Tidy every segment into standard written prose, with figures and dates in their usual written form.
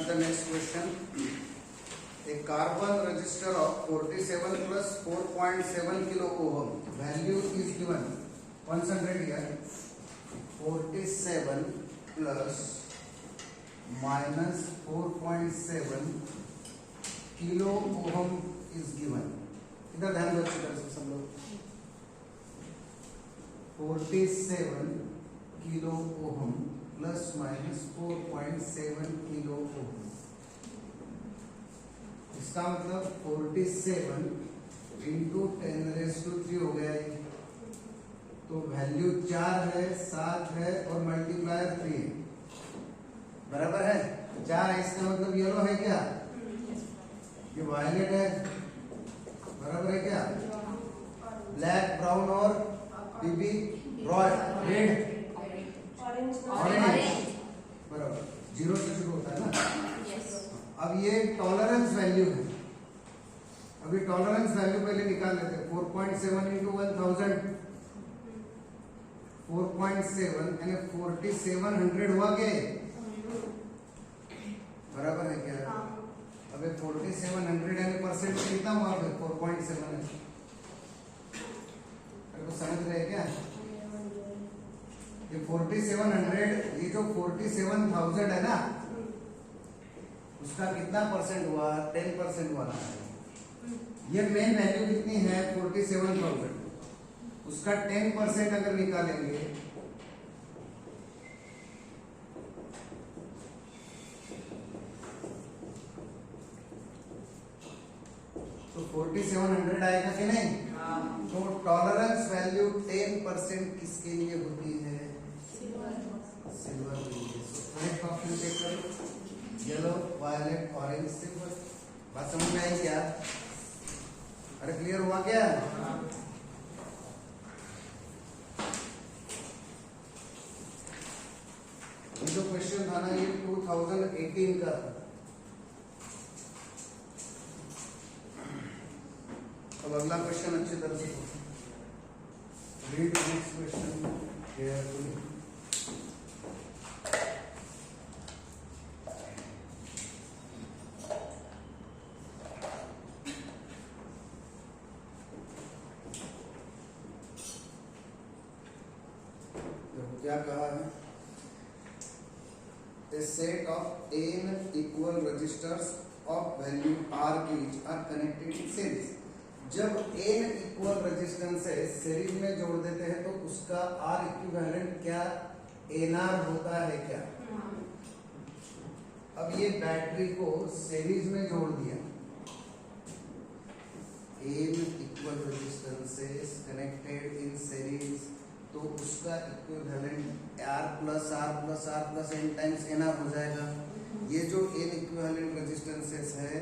start the next question. A carbon resistor of 47 plus 4.7 kilo ohm. Value is given. Concentrate here. 47 plus minus 4.7 kilo ohm is given. इधर ध्यान दो अच्छी तरह से सब लोग. 47 kilo ohm plus minus 4.7 kilo ohm. इसका मतलब 47 इंटू 10⁻³ हो गया. तो वैल्यू 4 है, 7 है और मल्टीप्लायर 3 है. बराबर है. 4 है, इसका मतलब येलो है क्या? ये वायलेट है. बराबर है क्या? ब्लैक, ब्राउन और बीबी रेड, ऑरेंज. बराबर. 0 से शुरू होता है ना. अब ये टॉलरेंस वैल्यू है. अभी टॉलरेंस वैल्यू पहले निकाल लेते हैं. 4.7 इंटू 1000, 4.7 यानी 4700 हुआ क्या? बराबर है क्या? अबे 4700 यानी परसेंट कितना हुआ? 4.7 है. अरे तो समझ रहे हैं क्या? ये 4700, ये जो 47,000 है ना, उसका कितना परसेंट हुआ? 10% हुआ ना. ये मेन वैल्यू कितनी है? 47,000. उसका 10% अगर निकालेंगे तो 4700 आएगा कि नहीं? तो टॉलरेंस वैल्यू 10% किसके लिए होती है? सिल्वर के लिए. करेक्ट ऑप्शन चेक करो. Yellow, violet, orange, silver. बात समझ में आई क्या? अरे क्लियर हुआ क्या? ये जो क्वेश्चन था ना, ये 2018 का था. अब अगला क्वेश्चन अच्छी तरह से रीड नेक्स्ट क्वेश्चन केयरफुली. क्या कहा है? A set of n equal resistors of value R each are connected in series. जब n इक्वल रेजिस्टेंस है सीरीज में जोड़ देते हैं तो उसका R इक्विवेलेंट क्या NR होता है क्या? अब ये बैटरी को सीरीज में जोड़ दिया. n equal resistances connected in series, तो उसका equivalent R plus R plus R plus n times NR हो जाएगा. ये जो n इक्विवेलेंट रेजिस्टेंसेस है,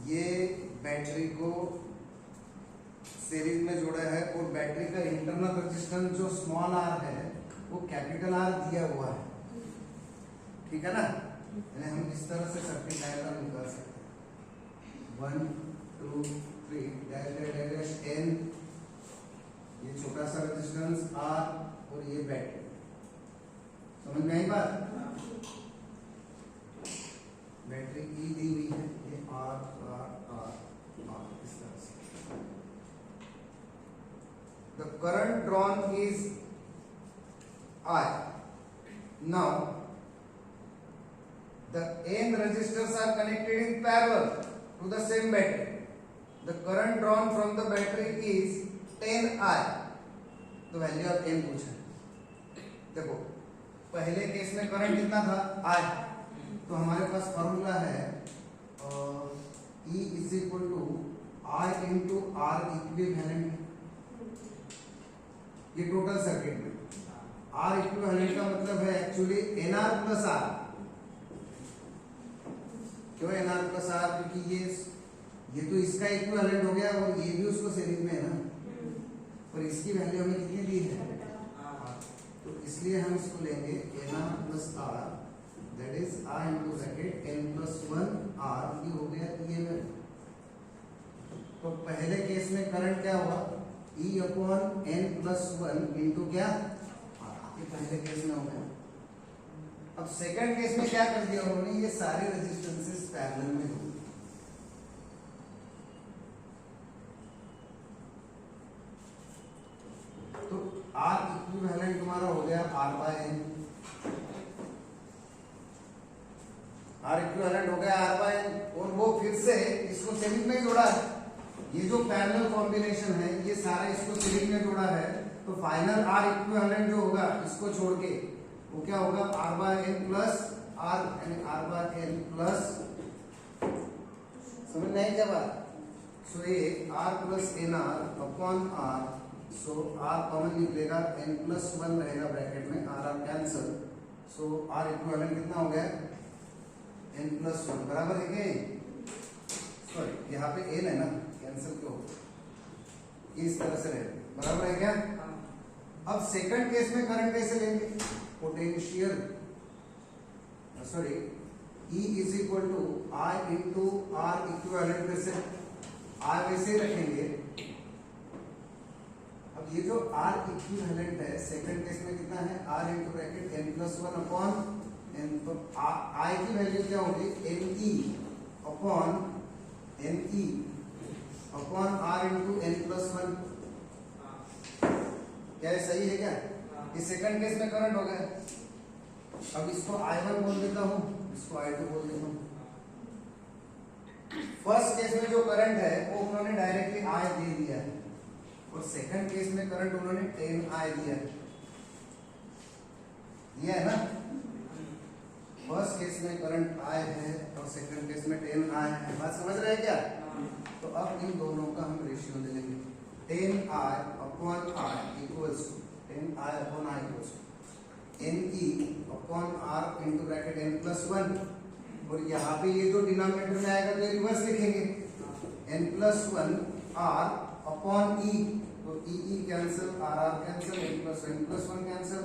ये बैटरी को सीरीज में जोड़ा है और बैटरी का इंटरनल रेजिस्टेंस जो स्मॉल r है वो कैपिटल R दिया हुआ है. ठीक है ना? यानी हम इस तरह से सर्किट डायग्राम निकाल सकते हैं. 1 2 3 डैश डैश डैश n, ये छोटा सा रेजिस्टेंस R और ये बैटरी. समझ में आई बात? बैटरी की दी हुई है, ये R R R R इस तरह से. The current drawn is I. Now the n resistors are connected in parallel to the same battery. The current drawn from the battery is 10I. तो वैल्यू ऑफ n पूछा. देखो पहले case में current कितना था? I. तो हमारे पास फॉर्मूला है E is equal to I into R equivalent. ये टोटल सर्किट में R इक्विवेलेंट का मतलब है एक्चुअली NR प्लस R. क्यों NR प्लस R? क्योंकि ये तो इसका इक्विवेलेंट हो गया और ये भी उसको सीरीज में है ना, और इसकी वैल्यू हमें कितनी दी है? तो इसलिए हम इसको लेंगे NR plus R, that is R into bracket n plus 1 R. ये हो गया EMF. तो पहले केस में करंट क्या हुआ? E upon n plus 1 into क्या? ये पहले केस में हो गया. अब सेकंड केस में क्या कर दिया उन्होंने, ये सारे रेजिस्टेंसेस पैरेलल में होंगे। तो R इक्विवेलेंट तुम्हारा हो गया R by N, R equivalent हो गया R बाय N, और वो फिर से इसको सीरीज में जोड़ा है। ये जो पैरेलल कॉम्बिनेशन है ये सारा इसको सीरीज में जोड़ा है, तो फाइनल R इक्विवेलेंट जो होगा इसको छोड़ के वो क्या होगा, R by N plus R, यानी R बाय N प्लस, समझ नहीं क्या बात। सो ये R plus NR upon R, so R common निकलेगा, N प्लस 1 रहेगा ब्रैकेट में, R cancel, so R equivalent कितना हो गया, N प्लस 1 बराबर है क्या, सॉरी यहाँ पे N है ना, कैंसिल क्यों, इस तरह से रहेगा, बराबर है क्या। अब सेकंड केस में करंट कैसे लेंगे, potential sorry E is equal to I into R equivalent, वैसे R वैसे रखेंगे। अब ये जो R इक्विवेलेंट है सेकंड केस में कितना है, R into bracket N plus 1 upon N, तो I की वैल्यू क्या होगी, NE upon NE upon R into N plus 1, क्या है, सही है क्या। ये सेकंड केस में करंट हो गया। अब इसको I1 बोल देता हूं, इसको I2 बोल देता हूं। फर्स्ट केस में जो करंट है वो उन्होंने डायरेक्टली I दे दिया है, और सेकंड केस में करंट उन्होंने 10I दिया है ना। फर्स्ट केस में करंट I है और सेकंड केस में 10I है, बात समझ रहे हैं क्या। तो अब इन दोनों का हम रेशियो ले लेंगे, 10I upon I equals to 10I upon I equals to NE upon R into bracket N plus 1, और यहाँ पे ये जो डिनोमिनेटर में आएगा तो ये रिवर्स लिखेंगे, N plus 1 R upon E, तो E cancel, R cancel, N plus 1 cancel,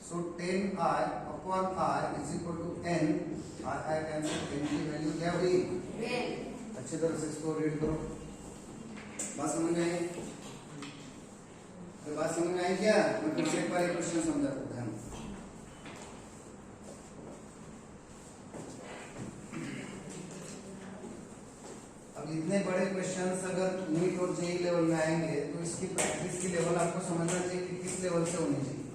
so 10I upon R is equal to N, R cancel, N की वैल्यू क्या हुई, अच्छी तरह से इसको रीड करो, बात समझ में आई, बात समझ में आई क्या। मैं फिर से एक बार क्वेश्चन समझाता हूं, ध्यान। अब इतने बड़े क्वेश्चंस अगर नीट और जेईई लेवल में आएंगे तो इसकी प्रैक्टिस की लेवल आपको समझना चाहिए कि किस लेवल से होनी चाहिए।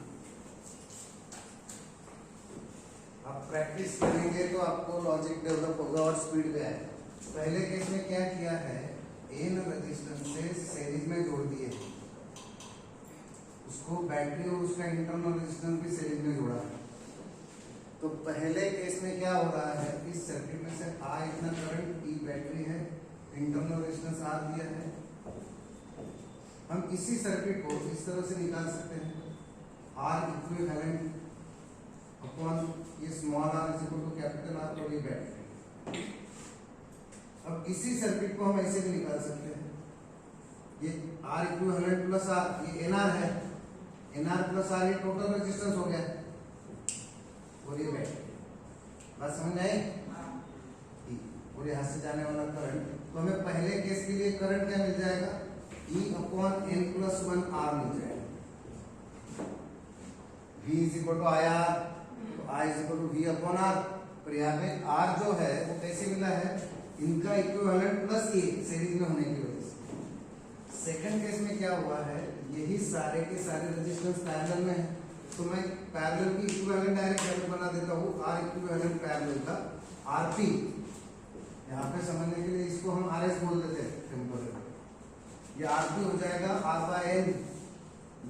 आप प्रैक्टिस करेंगे तो आपको लॉजिक डेवलप होगा और स्पीड पे आएगा। पहले केस में क्या किया है, n रेजिस्टेंसेस सीरीज में जोड़ दिए, उसको बैटरी और उसका इंटरनल रेजिस्टेंस भी सीरीज में जोड़ा है। तो पहले केस में क्या हो रहा है, इस सर्किट में से I इतना करंट, E बैटरी है, इंटरनल रेजिस्टेंस R दिया है। हम इसी सर्किट को इस तरह से निकाल सकते हैं, R इक्विवेलेंट अपॉन ये small r is equal to capital R और ये बैटरी। अब इसी सर्किट को हम ऐसे भी निकाल सकते हैं, ये R इक्विवेलेंट प्लस R, ये NR है, NR प्लस R ये टोटल रेजिस्टेंस हो गया, और ये बैटरी, बात समझ आई। और यहाँ से जाने वाला करंट, तो हमें पहले केस के लिए करंट क्या मिल जाएगा, E upon N plus 1 R मिल जाएगा, V is equal to I R, तो I is equal to V upon R। पर यहाँ पे R जो है वो कैसे मिला है, इनका इक्विवेलेंट प्लस A सीरीज में होने की वजह से। सेकंड केस में क्या हुआ है, यही सारे के सारे रेजिस्टेंस पैरेलल में है, तो मैं पैरेलल की इक्विवेलेंट डायरेक्ट वैल्यू बना देता हूँ, R इक्विवेलेंट पैरेलल का RP, यहाँ पे समझने के लिए इसको हम RS बोल देते हैं सिंपल, ये RP हो जाएगा R बाय N,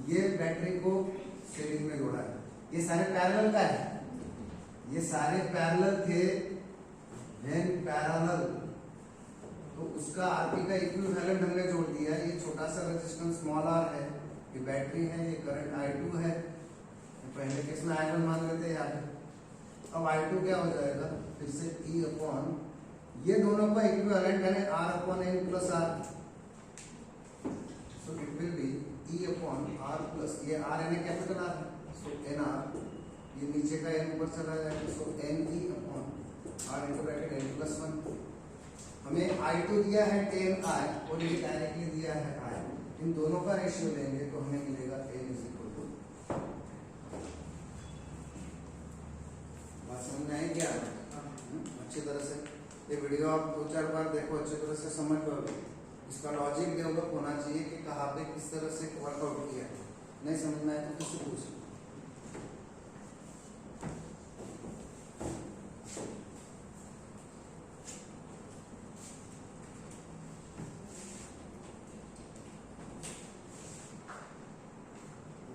ये बैटरी को सीरीज में जोड़ा है, ये सारे पैरेलल का है, ये सारे पैरेलल थे, व्हेन पैरेलल, तो उसका RP का इक्विवेलेंट हमने जोड़ दिया। ये छोटा सा रेजिस्टेंस स्मॉल r है, ये बैटरी है, ये करंट I2 है, पहले केस में I1 मान लेते हैं यहाँ पे। अब I2 क्या हो जाएगा, फिर से E अपॉन ये दोनों का इक्विवेलेंट है R upon N plus R, so it will be E upon R plus, ये R यानी कैपिटल R, सो NR, ये नीचे का N ऊपर चला जाएगा, सो NE upon R into bracket N plus 1। हमें I2 दिया है 10I और ये डायरेक्टली दिया है I, इन दोनों का रेशियो लेंगे तो हमें मिलेगा N इज इक्वल टू, बात में आई क्या? अच्छी तरह से ये वीडियो आप 2-4 बार देखो, अच्छी तरह से समझ पाओगे। इसका लॉजिक डेवलप होना चाहिए कि कहाँ पे किस तरह से वर्कआउट किया। नहीं समझ में आया तो किसी पूछ।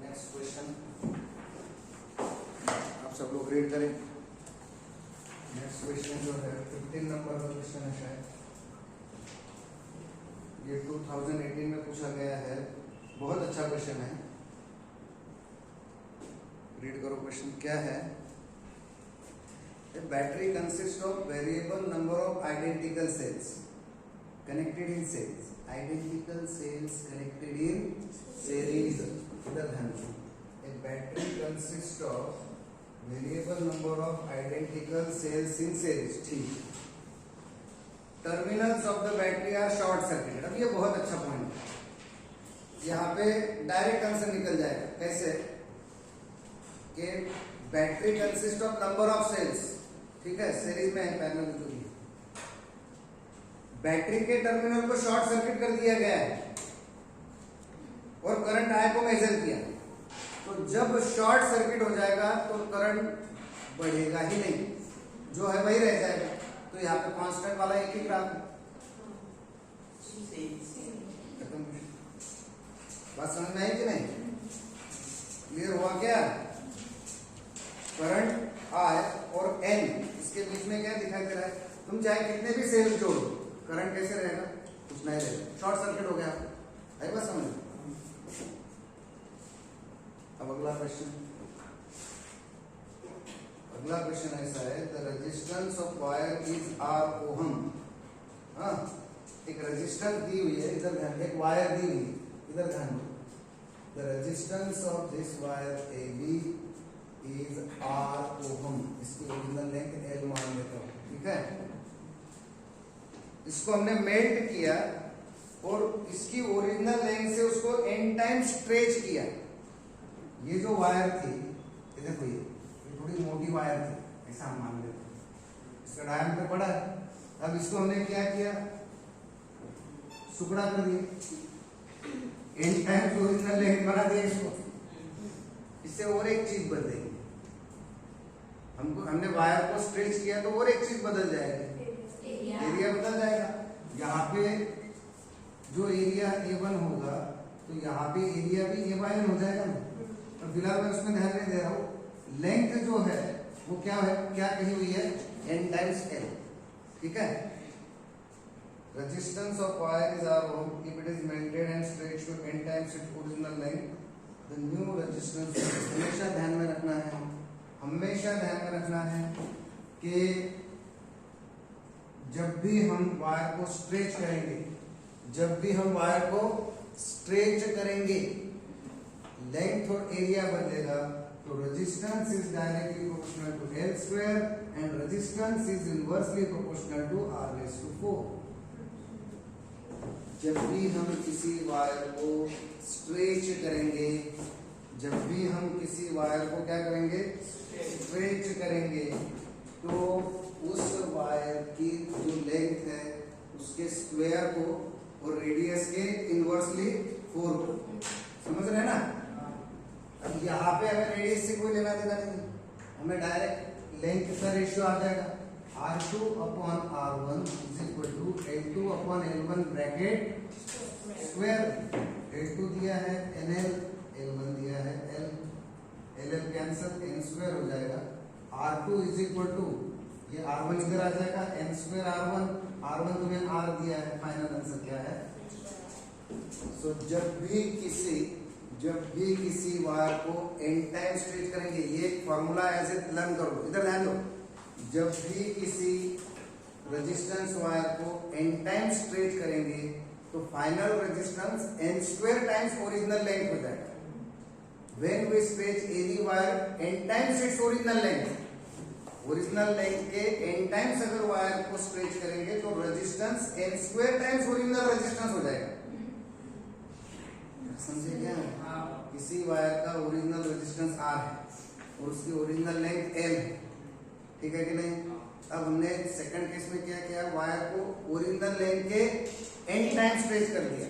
नेक्स्ट क्वेश्चन आप सब लोग रीड करें। नेक्स्ट क्वेश्चन जो है 15 नंबर का क्वेश्चन है शायद, ये 2018 में पूछा गया है। बहुत अच्छा क्वेश्चन है, रीड करो। क्वेश्चन क्या है? A battery consists of variable number of identical cells connected in series. Identical cells connected in series. इधर ध्यान दो। A battery consists of variable number of identical cells in series. ठीक। Terminals of the battery are short circuited. अब ये बहुत अच्छा point है, यहाँ पे डायरेक्ट आंसर निकल जाएगा। कैसे? कि battery consist of number of cells, ठीक है, सीरीज में है, पैरेलल में तो नहीं। बैटरी के टर्मिनल को शॉर्ट सर्किट कर दिया गया है और करंट आई को मेजर किया। तो जब शॉर्ट सर्किट हो जाएगा तो करंट बढ़ेगा ही नहीं, जो है वही रह जाएगा। तो यहाँ पे कांस्टेंट वाला एक ही ग्राफ है। बात समझ में आई कि नहीं? क्लियर हुआ क्या? करंट आई और एन, इसके बीच में क्या दिखाई दे रहा है? तुम चाहे कितने भी सेल जोड़ो, करंट कैसे रहेगा? कुछ नहीं रहेगा, शॉर्ट सर्किट हो गया। आई बात समझ? अब अगला क्वेश्चन, अगला क्वेश्चन ऐसा है, the resistance of wire is R ohm. हाँ, एक रेजिस्टेंस दी हुई है, इधर ध्यान, एक वायर दी हुई है, इधर ध्यान दो। The resistance of this wire A B is R ohm. इसकी ओरिजिनल लेंथ एल मान लेता हूं, ठीक है। इसको हमने मेल्ट किया और इसकी ओरिजिनल लेंथ से उसको एन टाइम स्ट्रेच किया। ये जो वायर थी, ये देखो, ये थोड़ी मोटी वायर थी, ऐसा हम मान लेते हैं। इसका डायमीटर बड़ा है। अब इसको हमने क्या किया? टुकड़ा कर दिया, एन टाइम ओरिजिनल लेंथ बना दिया इसको। इससे और एक चीज बदलेगी, हमने वायर को स्ट्रेच किया तो और एक चीज बदल जाएगी, एरिया बदल जाएगा। यहाँ पे जो एरिया A1 होगा तो यहाँ पे एरिया भी A1 हो जाएगा ना। तो फिलहाल मैं उसमें ध्यान नहीं दे रहा हूँ। लेंथ जो है वो क्या है, क्या कही हुई है? n टाइम्स l, ठीक है। Resistance of wire is R ohm if it is melted and stretched to n times its original length. The new resistance, हमेशा ध्यान में रखना है, हमेशा ध्यान में रखना है कि जब भी हम वायर को स्ट्रेच करेंगे, जब भी हम वायर को स्ट्रेच करेंगे, लेंथ और एरिया बदलेगा। तो resistance is directly proportional to L square and resistance is inversely proportional to R⁴। जब भी हम किसी वायर को स्ट्रेच करेंगे, जब भी हम किसी वायर को क्या करेंगे? स्ट्रेच करेंगे, तो उस वायर की जो लेंथ है उसके स्क्वायर को और रेडियस के इनवर्सली 4 को, समझ रहे हैं ना? अब यहाँ पे हमें रेडियस से कोई लेना देना नहीं, हमें डायरेक्ट लेंथ का रेशियो आ जाएगा। R2/R1 is equal to L2/L1 bracket square. L2 दिया है NL, L1 दिया है L, LL cancel, n square हो जाएगा। R2 इज इक्वल टू, ये R1 इधर आ जाएगा, n स्क्वायर R1, R1 तुम्हें R दिया है, फाइनल आंसर क्या है? सो जब भी किसी वायर को n टाइम स्ट्रेच करेंगे, ये फॉर्मूला ऐसे लर्न करो, इधर ध्यान दो। जब भी किसी रेजिस्टेंस वायर को n टाइम स्ट्रेच करेंगे तो final resistance n square times original length हो जाएगा। When we stretch any wire n times its original length, original length के n टाइम्स अगर वायर को स्ट्रेच करेंगे तो resistance n square times original resistance हो जाएगा। समझे क्या? किसी वायर का ओरिजिनल रेजिस्टेंस R है और उसकी ओरिजिनल लेंथ L है, ठीक है कि नहीं? अब हमने सेकंड केस में क्या किया, वायर को ओरिजिनल लेंथ के n टाइम्स स्ट्रेच कर दिया,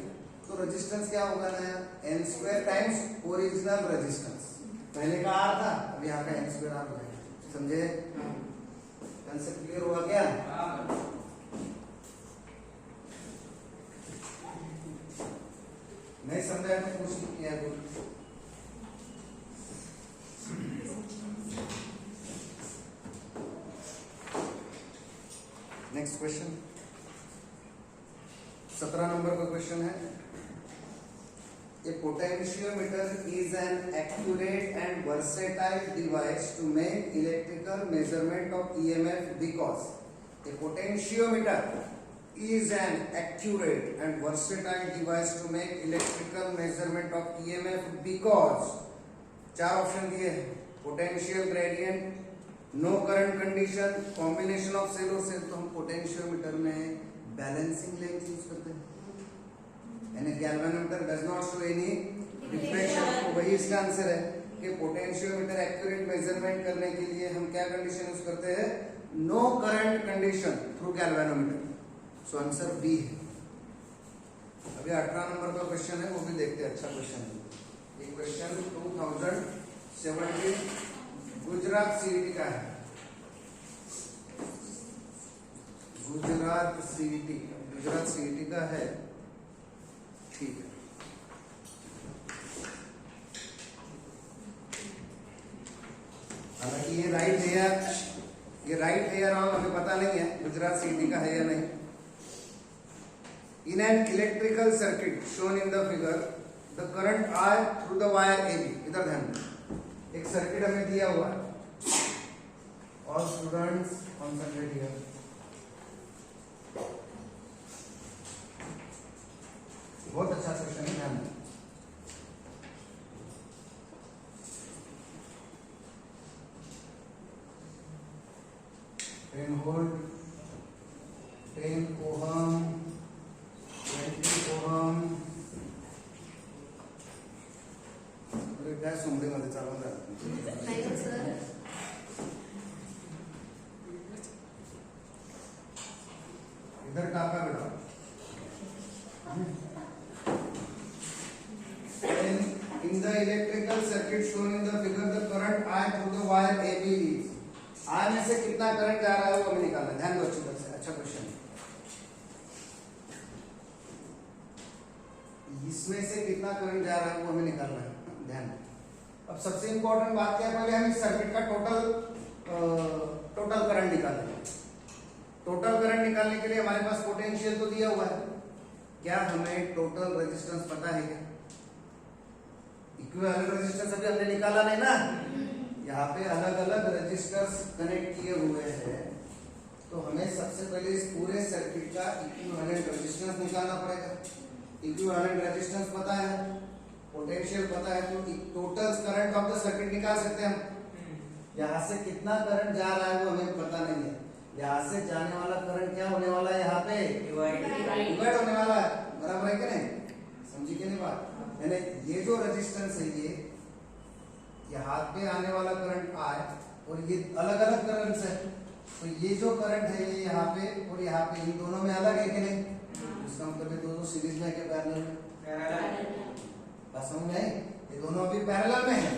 तो रेजिस्टेंस क्या होगा ना, n² टाइम्स ओरिजिनल रेजिस्टेंस। पहले का r था, अब यहाँ का n² r हो जाएगा। समझे? कंसेप्ट क्लियर हुआ क्या? नहीं समझा तो पूछ किया कुछ। नेक्स्ट क्वेश्चन 17 नंबर का क्वेश्चन है, a potentiometer is an accurate and versatile device to make electrical measurement of EMF because a potentiometer is an accurate and versatile device to make electrical measurement of EMF because चार option दिए हैं, potential gradient, no current condition, combination of cell और cell. तो हम potentiometer में balancing lens use करते हैं, यानी galvanometer does not show any deflection. तो वही इसका आंसर है कि पोटेंशियोमीटर एक्यूरेट मेजरमेंट करने के लिए हम क्या कंडीशन यूज करते हैं, no current condition through galvanometer. So answer B है। अभी 18 नंबर का क्वेश्चन है, वो भी देखते हैं, अच्छा क्वेश्चन है। ये क्वेश्चन 2017 गुजरात सीईटी का है। गुजरात सीईटी का है, ठीक है। हालांकि ये राइट है या रॉन्ग हमें पता नहीं है, गुजरात सीईटी का है या नहीं। In an electrical circuit shown in the figure, the current I through the wire AB। इधर ध्यान दें, एक सर्किट हमें दिया हुआ है, all students concentrate here। बहुत अच्छा क्वेश्चन है, ध्यान दें। 10 volt, 10 ohm, 20 ohm। काय सुमडीमध्ये चालून जात इधर टाका बेटा। In the electrical circuit shown in the figure, the current I through the wire AB is, I में से कितना करंट जा रहा है वो हमें निकालना है। ध्यान दो अच्छी तरह से, अच्छा क्वेश्चन है। इसमें से कितना करंट जा रहा है वो हमें निकालना है, ध्यान। अब सबसे इंपॉर्टेंट बात क्या है, पहले हम इस सर्किट का टोटल करंट निकालेंगे। टोटल करंट निकालने के लिए हमारे पास पोटेंशियल तो दिया हुआ है, क्या हमें टोटल रेजिस्टेंस पता है क्या? इक्विवेलेंट रेजिस्टेंस अभी हमने निकाला नहीं ना, यहाँ पे अलग अलग रजिस्टर्स कनेक्ट किए हुए हैं, तो हमें सबसे पहले इस पूरे सर्किट का इक्विवेलेंट रेजिस्टेंस निकालना पड़ेगा। इक्विवेलेंट रेजिस्टेंस पता है, पोटेंशियल पता है, तो total current of the circuit निकाल सकते हैं हम। यहाँ से कितना करंट जा रहा है वो हमें पता नहीं है, यहाँ से जाने वाला करंट क्या होने वाला है, यहाँ पे डिवाइड होने वाला है, बराबर है कि नहीं? समझी कि नहीं बात? यानी ये जो रेजिस्टेंस है, ये यहाँ पे आने वाला करंट आए और ये अलग अलग करंट है, तो ये जो करंट है ये यहाँ पे और यहाँ पे, इन दोनों में अलग है कि नहीं? इसका मतलब ये दोनों सीरीज में है कि पैरेलल में? बस समझ में आई? ये दोनों अभी पैरेलल में है।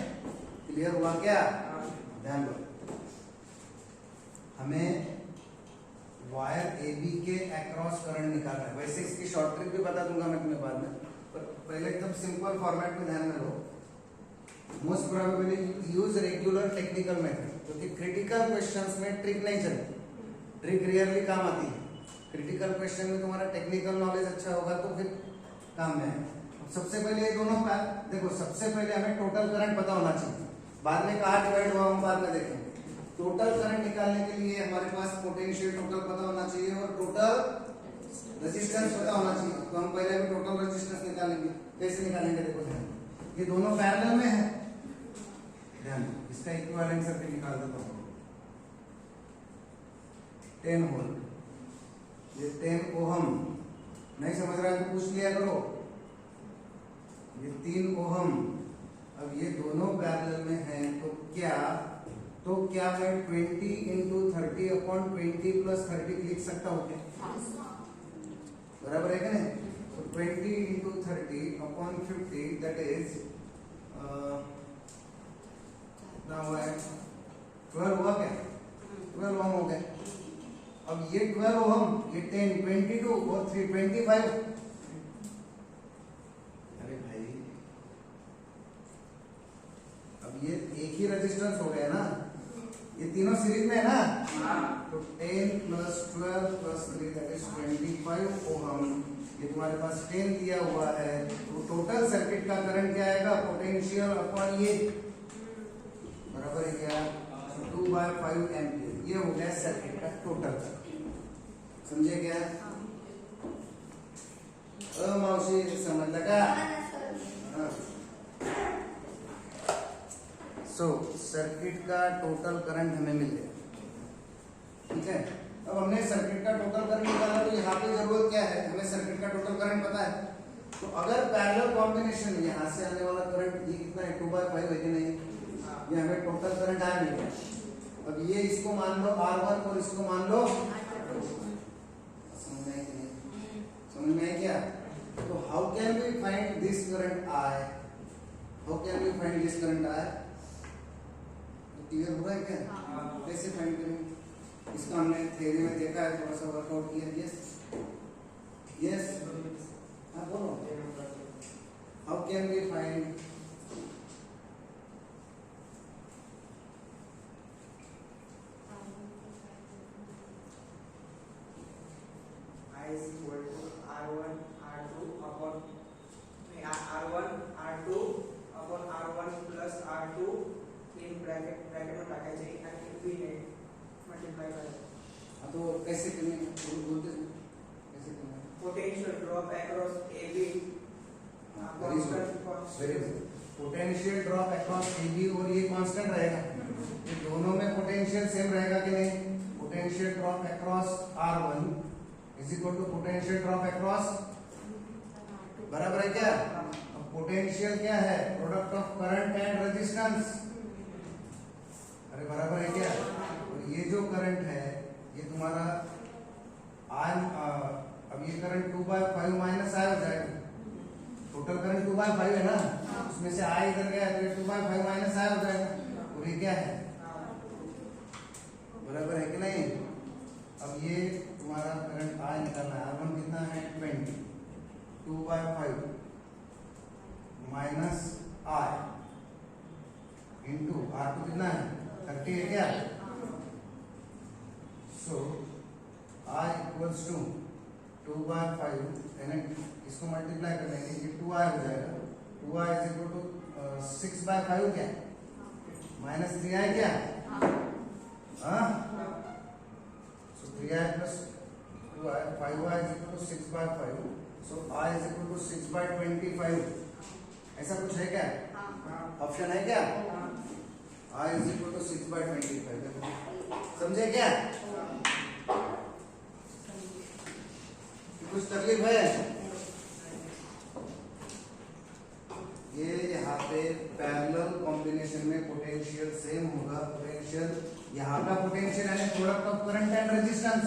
क्लियर हुआ क्या? ध्यान दो, हमें वायर AB के अक्रॉस करंट निकालना है। वैसे इसकी शॉर्ट ट्रिक भी बता दूंगा मैं तुम्हें बाद में, पर पहले एकदम सिंपल फॉर्मेट में ध्यान में लो। Most probably use regular technical method, क्योंकि क्रिटिकल क्वेश्चंस में ट्रिक नहीं चलती, ट्रिक रियरली काम आती है। क्रिटिकल क्वेश्चन में तुम्हारा टेक्निकल नॉलेज अच्छा होगा तो फिर काम में है। सबसे पहले ये दोनों का देखो, सबसे पहले हमें टोटल करंट पता होना चाहिए, बाद में कहाँ डिवाइड हुआ हम बाद में देखेंगे। टोटल करंट निकालने के लिए हमारे पास पोटेंशियल टोटल पता होना चाहिए और टोटल रेजिस्टेंस पता होना चाहिए। तो हम पहले भी टोटल रेजिस्टेंस निकालेंगे। कैसे निकालेंगे? देखो ध्यान, ये दोनों पैरेलल में है, ध्यान, इसका इक्विवेलेंट सर्किट निकाल देता हूं। 10 वोल्ट, ये 10 ओहम, नहीं समझ रहा है तो पूछ लिया करो। ये 3 ओहम, अब ये दोनों पैरेलल में हैं, तो क्या तो क्या मैं 20 इंटू 30 अपॉन 20 प्लस 30 लिख सकता हूँ क्या? बराबर है क्या नहीं? तो 20 इंटू 30 अपॉन 50 दैट इज कितना हुआ है? 12 हुआ क्या? 12 ओम हो गए। अब ये 12 ओम, ये 10, 22 और 3 25। अरे भाई अब ये एक ही रेजिस्टेंस हो गया ना, ये तीनों सीरीज में है ना, तो 10 प्लस 12 प्लस 3 दैट इज 25 ओम। ये तुम्हारे पास 10 दिया हुआ है, तो टोटल सर्किट का करंट क्या आएगा? पोटेंशियल अपॉन ये बराबर है क्या? 2/5 एम्पियर। ये हो गया सर्किट का टोटल। समझे क्या? मौसी समझ लगा? सो सर्किट का टोटल करंट हमें मिल गया। ठीक है, अब हमने सर्किट का टोटल करंट निकाला, तो यहाँ पे जरूरत क्या है? हमें सर्किट का टोटल करंट पता है। तो अगर पैरेलल कॉम्बिनेशन, यहाँ से आने वाला करंट ये कितना है? 2/5 है कि नहीं? ये हमें टोटल करंट आया मिल गया। अब ये इसको मान लो R1 और इसको मान लो, समझ में आई कि नहीं? समझ में आई क्या? तो how can we find this current I? How can we find this current I? Clear हो रहा है क्या? कैसे फाइंड करेंगे? इसका हमने थ्योरी में देखा है, थोड़ा सा वर्कआउट किया। यस हाँ बोलो, how can we find? I is equal to R1 R2 upon R1 R2 upon R1 plus R2 in bracket में रखा चाहिए and infinite multiply करें। तो कैसे करेंगे? बोलते कैसे करेंगे? Potential drop across AB potential drop across AB और ये कांस्टेंट रहेगा। ये दोनों में पोटेंशियल सेम रहेगा कि नहीं? Potential drop across R1 is equal to potential drop across, बराबर है क्या? अब पोटेंशियल क्या है? Product of current and resistance. अरे बराबर है क्या? और ये जो करंट है ये तुम्हारा अब ये करंट 2/5 माइनस I हो जाएगा। टोटल करंट 2/5 है ना, उसमें से I इधर गया तो 2/5 माइनस I हो जाएगा। और ये क्या है? बराबर है कि नहीं? अब ये तुम्हारा करंट I निकालना है। R1 कितना है? 20, 2/5 माइनस I इंटू R2 कितना है? 30 है क्या? सो I इक्वल्स टू 2/5 यानी इसको मल्टीप्लाई कर लेंगे, ये 2I हो जाएगा। 2I इज इक्वल टू 6/5 क्या? माइनस 3I क्या? हाँ, so 3I plus 2I 5I is equal to 6/5। So I is equal to 6/25। ऐसा कुछ है क्या? ऑप्शन है क्या? I is equal to 6/25। समझे क्या? कुछ तकलीफ है? ये यहाँ पे पैरेलल कॉम्बिनेशन में पोटेंशियल सेम होगा। पोटेंशियल यहाँ का पोटेंशियल है product of current and resistance,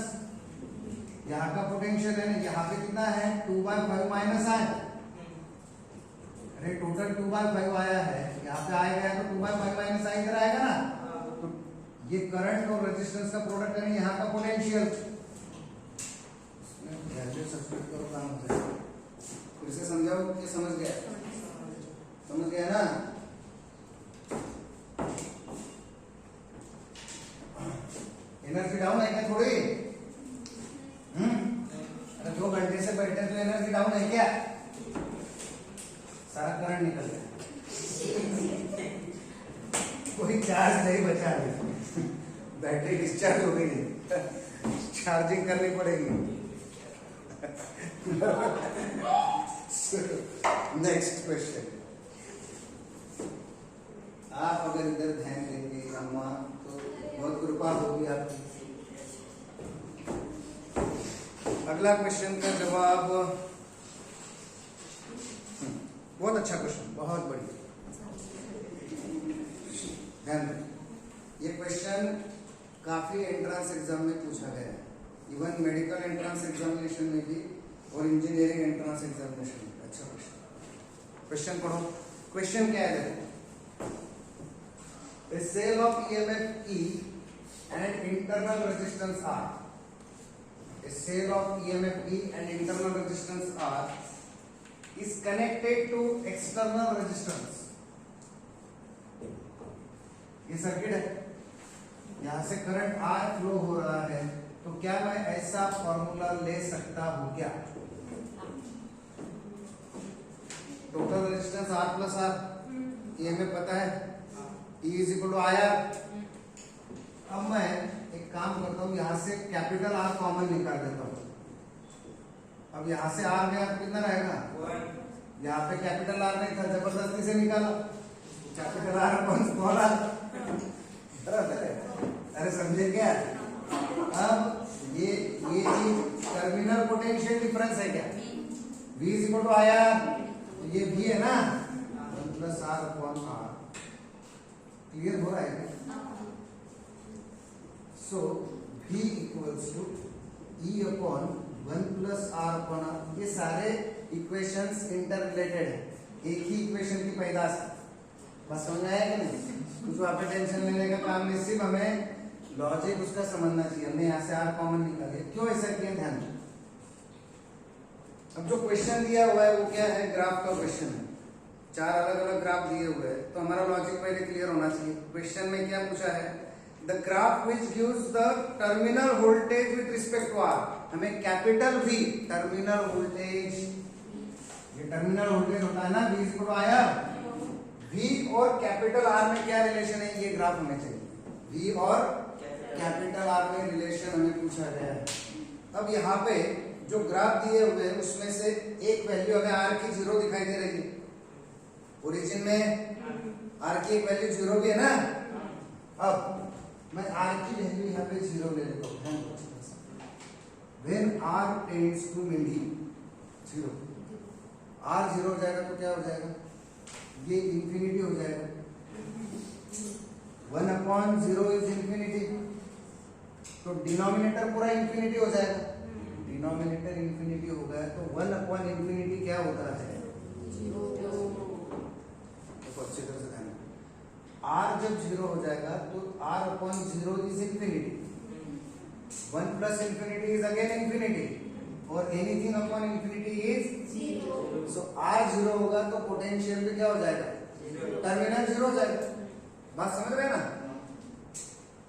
यहाँ का पोटेंशियल है, यहाँ पे कितना है? 2/5 माइनस I। अरे टोटल 2/5 आया है, यहाँ पे आएगा तो 2/5 माइनस I इधर आएगा ना। तो ये करंट और रेजिस्टेंस का प्रोडक्ट है, यहाँ का पोटेंशियल। वैल्यू सब्स्टिट्यूट करो, काम हो जाएगा। फिर से समझाओ कि समझ गया? समझ गया ना? एनर्जी डाउन है क्या थोड़ी? अरे 2 घंटे से बैठे तो एनर्जी डाउन है क्या? सारा करंट निकल गया, कोई चार्ज नहीं बचा है। बैटरी डिस्चार्ज हो गई, चार्जिंग करनी पड़ेगी। Next question. आप अगर इधर ध्यान देंगे अम्मा तो बहुत कृपा होगी आपकी। अगला क्वेश्चन का जवाब, बहुत अच्छा क्वेश्चन, बहुत बढ़िया, ध्यान दें। ये क्वेश्चन काफी एंट्रेंस एग्जाम में पूछा गया है, इवन मेडिकल एंट्रेंस एग्जामिनेशन में भी और इंजीनियरिंग एंट्रेंस एग्जामिनेशन में। अच्छा क्वेश्चन पढ़ो। क्वेश्चन क्या है देखो, A cell of EMF E and internal resistance R. A cell of EMF E and internal resistance R is connected to external resistance. ये सर्किट है, यहां से करंट R फ्लो हो रहा है, तो क्या मैं ऐसा फॉर्मूला ले सकता हूं क्या? Total resistance R plus R, EMF पता है, E is equal to I R. अब मैं एक काम करता हूँ, यहाँ से कैपिटल R कॉमन निकाल देता हूँ। अब यहाँ से R गया तो कितना रहेगा? 1। यहाँ पे कैपिटल R नहीं था, जबरदस्ती से निकाला, कैपिटल R अपन स्मॉल R। अरे समझे क्या? अब ये चीज टर्मिनल पोटेंशियल डिफरेंस है क्या? V is equal to I R, ये V है ना, 1 plus R upon R। Clear हो रहा है? So V equals to E upon 1 plus R upon R। ये सारे इक्वेशंस इंटर रिलेटेड है, एक ही इक्वेशन की पैदाश। बस समझ आया कि नहीं? कुछ वहां पे टेंशन लेने का काम नहीं, सिर्फ हमें लॉजिक उसका समझना चाहिए। हमने यहाँ से R कॉमन निकाले, क्यों ऐसा किया ध्यान। अब जो क्वेश्चन दिया हुआ है वो क्या है? ग्राफ का क्वेश्चन है, 4 अलग अलग ग्राफ दिए हुए हैं, तो हमारा लॉजिक पहले क्लियर होना चाहिए। क्वेश्चन में क्या पूछा है? The graph which gives the terminal voltage with respect to R। हमें कैपिटल V टर्मिनल वोल्टेज, ये टर्मिनल वोल्टेज होता है ना, V is equal to I R. V और कैपिटल R में क्या रिलेशन है, ये ग्राफ हमें चाहिए। V और कैपिटल R में रिलेशन हमें पूछा गया है। अब यहाँ पे जो ग्राफ दिए हुए हैं उसमें से एक वैल्यू हमें R की 0 दिखाई दे रही है। ओरिजिन में R की एक वैल्यू 0 भी है ना। अब मैं R की वैल्यू यहाँ पे 0 ले लेता हूँ। When R tends to mean 0, R 0 हो जाएगा तो क्या हो जाएगा? ये इंफिनिटी हो जाएगा। 1 अपॉन 0 इज इंफिनिटी, तो डिनोमिनेटर पूरा इंफिनिटी हो जाएगा। डिनोमिनेटर इंफिनिटी हो गया तो 1 अपॉन इंफिनिटी क्या होता है? अच्छी तरह से ध्यान, R जब 0 हो जाएगा तो R upon 0 is infinity, 1 plus infinity is again infinity, और anything upon infinity is 0। So R 0 होगा तो पोटेंशियल भी क्या हो जाएगा? टर्मिनल 0 हो जाएगा। बात समझ रहे हैं ना?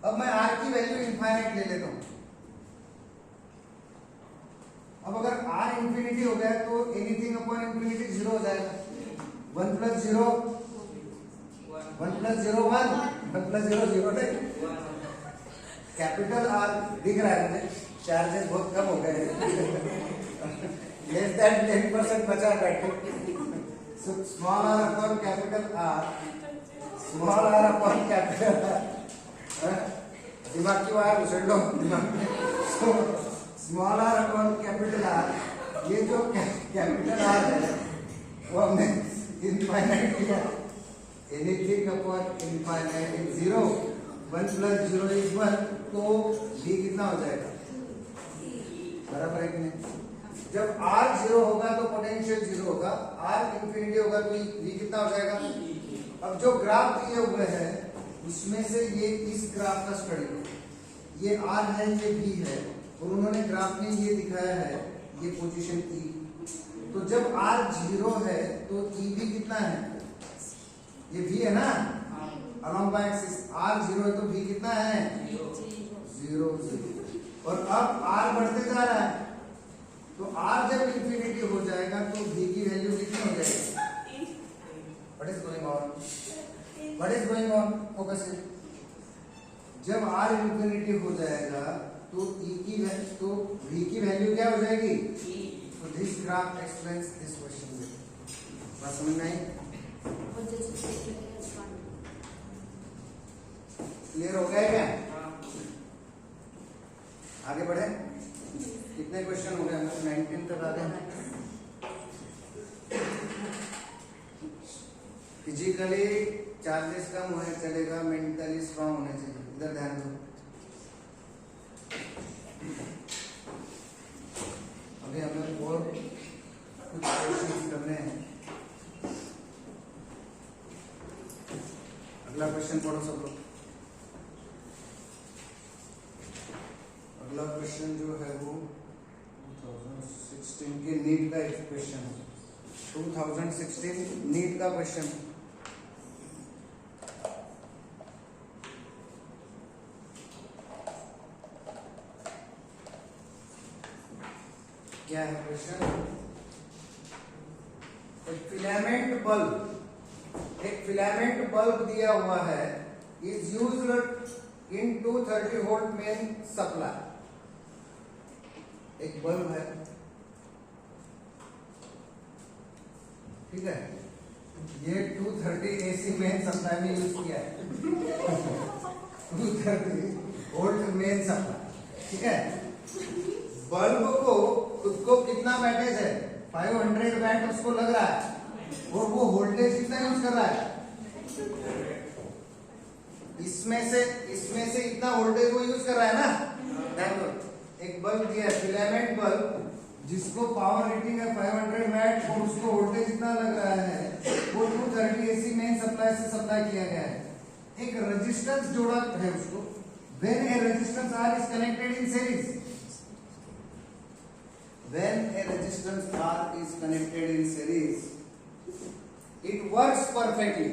अब मैं R की वैल्यू इनफाइनाइट ले लेता हूं। अब अगर R इंफिनिटी हो गया तो एनीथिंग अपॉन इंफिनिटी 0 हो जाएगा। 1 प्लस 0 1 प्लस 0 1, 1 प्लस 0 0 नहीं। कैपिटल R दिख रहा है मुझे, चार्जेस बहुत कम हो गए हैं, लेस दैन 10% बचा बैठे। So small r upon capital R, small r upon capital R। दिमाग की वायर उछल लो दिमाग में। Small r upon capital R, ये जो कैपिटल R है वो हमने इनफाइनाइट किया। Anything upon infinite is 0, 1 plus 0 is 1, तो V कितना हो जाएगा? बराबर है कि नहीं? जब R 0 होगा तो पोटेंशियल 0 होगा, R इंफिनिटी होगा तो V कितना हो जाएगा? अब जो ग्राफ दिए हुए हैं उसमें से ये इस ग्राफ का स्टडी, ये R है, ये V है, और उन्होंने ग्राफ में ये दिखाया है, ये पोजीशन E। तो जब R 0 है तो E भी कितना है? ये V है ना, अलोंग बाय एक्सिस। R 0 है तो V कितना है? 0 0। और अब R बढ़ते जा रहा है, तो R जब इंफिनिटी हो जाएगा तो V की वैल्यू कितनी हो जाएगी? What is going on? What is going on? Focus. जब R इंफिनिटी हो जाएगा तो E की वैल्यू, तो V की वैल्यू क्या हो जाएगी? तो this graph explains this question. बात समझ में आई? क्लियर हो गया क्या? आगे बढ़े। कितने क्वेश्चन हो गए? 19 तक आ गए। फिजिकली चार्जेस कम होने चलेगा, मेंटली स्ट्रांग होने चाहिए, इधर ध्यान दो। अभी हमें और कुछ क्वेश्चन करने हैं। अगला क्वेश्चन पढ़ो सब लोग। अगला क्वेश्चन जो है वो 2016 के नीट का एक क्वेश्चन है। 2016 नीट का क्वेश्चन क्या है क्वेश्चन? एक फिलामेंट बल्ब दिया हुआ है, is used in 230 volt main supply. एक बल्ब है, ठीक है, ये 230 एसी मेन सप्लाई में यूज किया है। 230 वोल्ट मेन सप्लाई, ठीक है। बल्ब को खुद को कितना वैटेज है? 500 वैट उसको लग रहा है, और वो वोल्टेज कितना यूज कर रहा है? इसमें से इतना वोल्टेज वो यूज कर रहा है ना। देखो, एक बल्ब दिया है, फिलामेंट बल्ब, जिसको पावर रेटिंग है 500 वैट, और उसको वोल्टेज इतना लग रहा है, वो 230 एसी मेन सप्लाई से सप्लाई किया गया है। एक रेजिस्टेंस जोड़ा है उसको। When A resistance R is connected in series, when a resistance R is connected in series, it works perfectly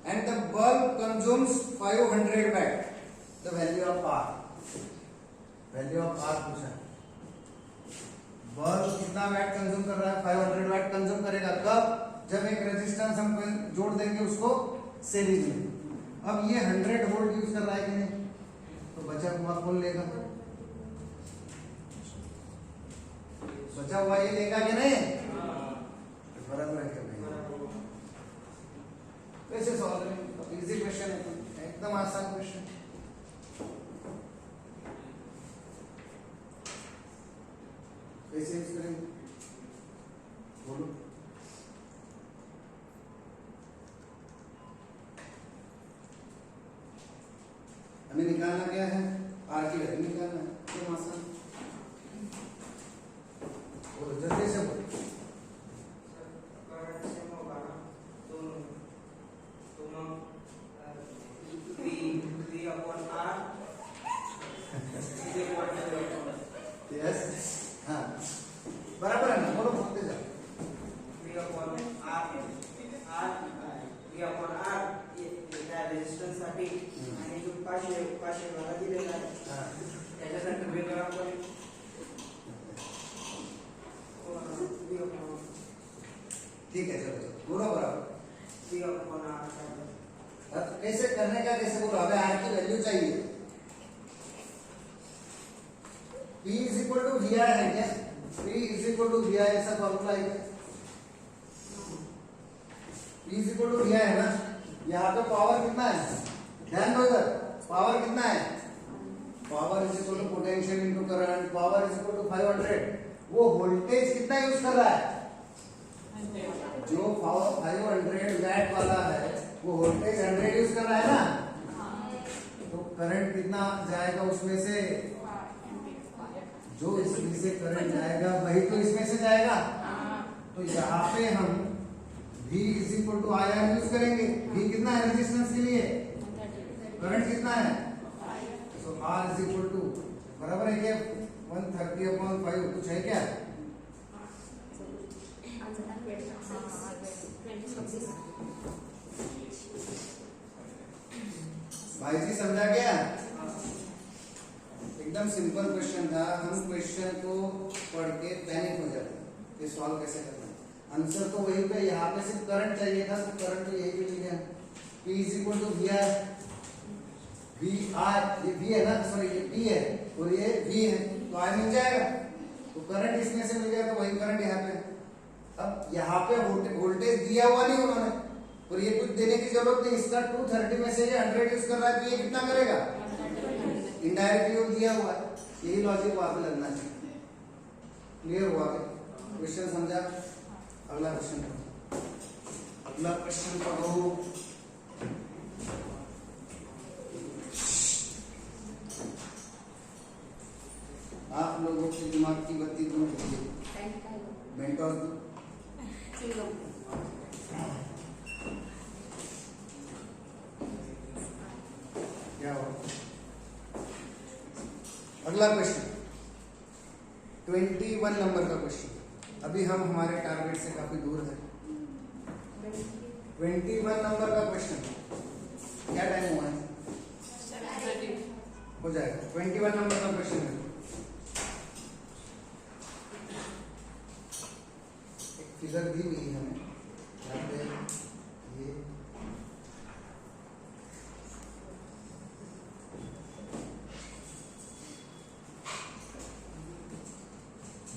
and the bulb consumes 500 watt. The value of R पूछा। Bulb कितना VAT consume कर रहा है? 500 VAT consume करेगा। कब? जब एक resistance हम जोड़ देंगे उसको सीरीज में। अब ये 100 वोल्ट यूज कर रहा है कि नहीं, तो बचा हुआ कौन लेगा? बचा हुआ ये लेगा कि नहीं? बराबर है क्या भाई? कैसे सॉल्व करेंगे? इजी क्वेश्चन है, एकदम आसान क्वेश्चन। कैसे यूज करेंगे बोलो। हमें निकालना क्या है? आर की वैल्यू निकालना है, एकदम आसान। जल्दी से बोलो। करंट से होगा ना, दोनों 3 अपॉन R सीधे वोल्टेज। यस, हाँ बराबर है ना, बोलो, बोलते जाओ। 3 अपॉन R 3 अपॉन R ये रेजिस्टन्स साठी आणि जो 500 वाला दिलेला आहे त्याच्यासाठी वेगळा आपण ठीक है, चलो बोलो बराबर। कैसे करने का, कैसे बोलो? हमें आर की वैल्यू चाहिए। P is equal to VI है क्या? P is equal to VI ऐसा फॉर्मूला है क्या? P is equal to VI है ना। यहाँ पे पावर कितना है? ध्यान दो इधर, पावर कितना है? Power is equal to potential into current. Power is equal to 500। वो वोल्टेज कितना यूज कर रहा है? जो 500 वैट वाला है वो वोल्टेज 100 यूज कर रहा है ना, तो करंट कितना जाएगा उसमें से? जो इसमें से करंट जाएगा वही तो इसमें से जाएगा। तो यहाँ पे हम V is equal to IR use करेंगे। V कितना है रेजिस्टेंस के लिए? करंट कितना है? तो R इज इक्वल टू बराबर है क्या 130/5? कुछ है क्या? भाई जी समझा गया? एकदम सिंपल क्वेश्चन था। हम क्वेश्चन को पढ़ के पैनिक हो जाते हैं कि सॉल्व कैसे करना है। आंसर तो वही पे, यहाँ पे सिर्फ करंट चाहिए था, तो करंट तो यही पे लिखा है। P is equal to VI। ये V है ना, सॉरी ये P है और ये V है, तो I मिल जाएगा। तो करंट इसमें से मिल गया, तो वही करंट यहाँ पे। अब यहाँ पे वोल्टेज दिया हुआ नहीं उन्होंने, और ये कुछ देने की जरूरत नहीं। इसका 230 में से ये 100 यूज कर रहा है, तो ये कितना करेगा? इनडायरेक्टली दिया हुआ है। यही लॉजिक वहां पे लगना चाहिए। क्लियर हुआ क्या? क्वेश्चन समझा? अगला क्वेश्चन पढ़ो। दिमाग की बत्ती दूर कीजिए। मेंटोस दो। क्या हो? अगला क्वेश्चन 21 नंबर का क्वेश्चन। अभी हम हमारे टारगेट से काफी दूर है। 21 नंबर का क्वेश्चन। क्या टाइम हुआ है? हो जाएगा। 21 नंबर का क्वेश्चन है। एक फिगर दी हुई है हमें यहाँ पे, ये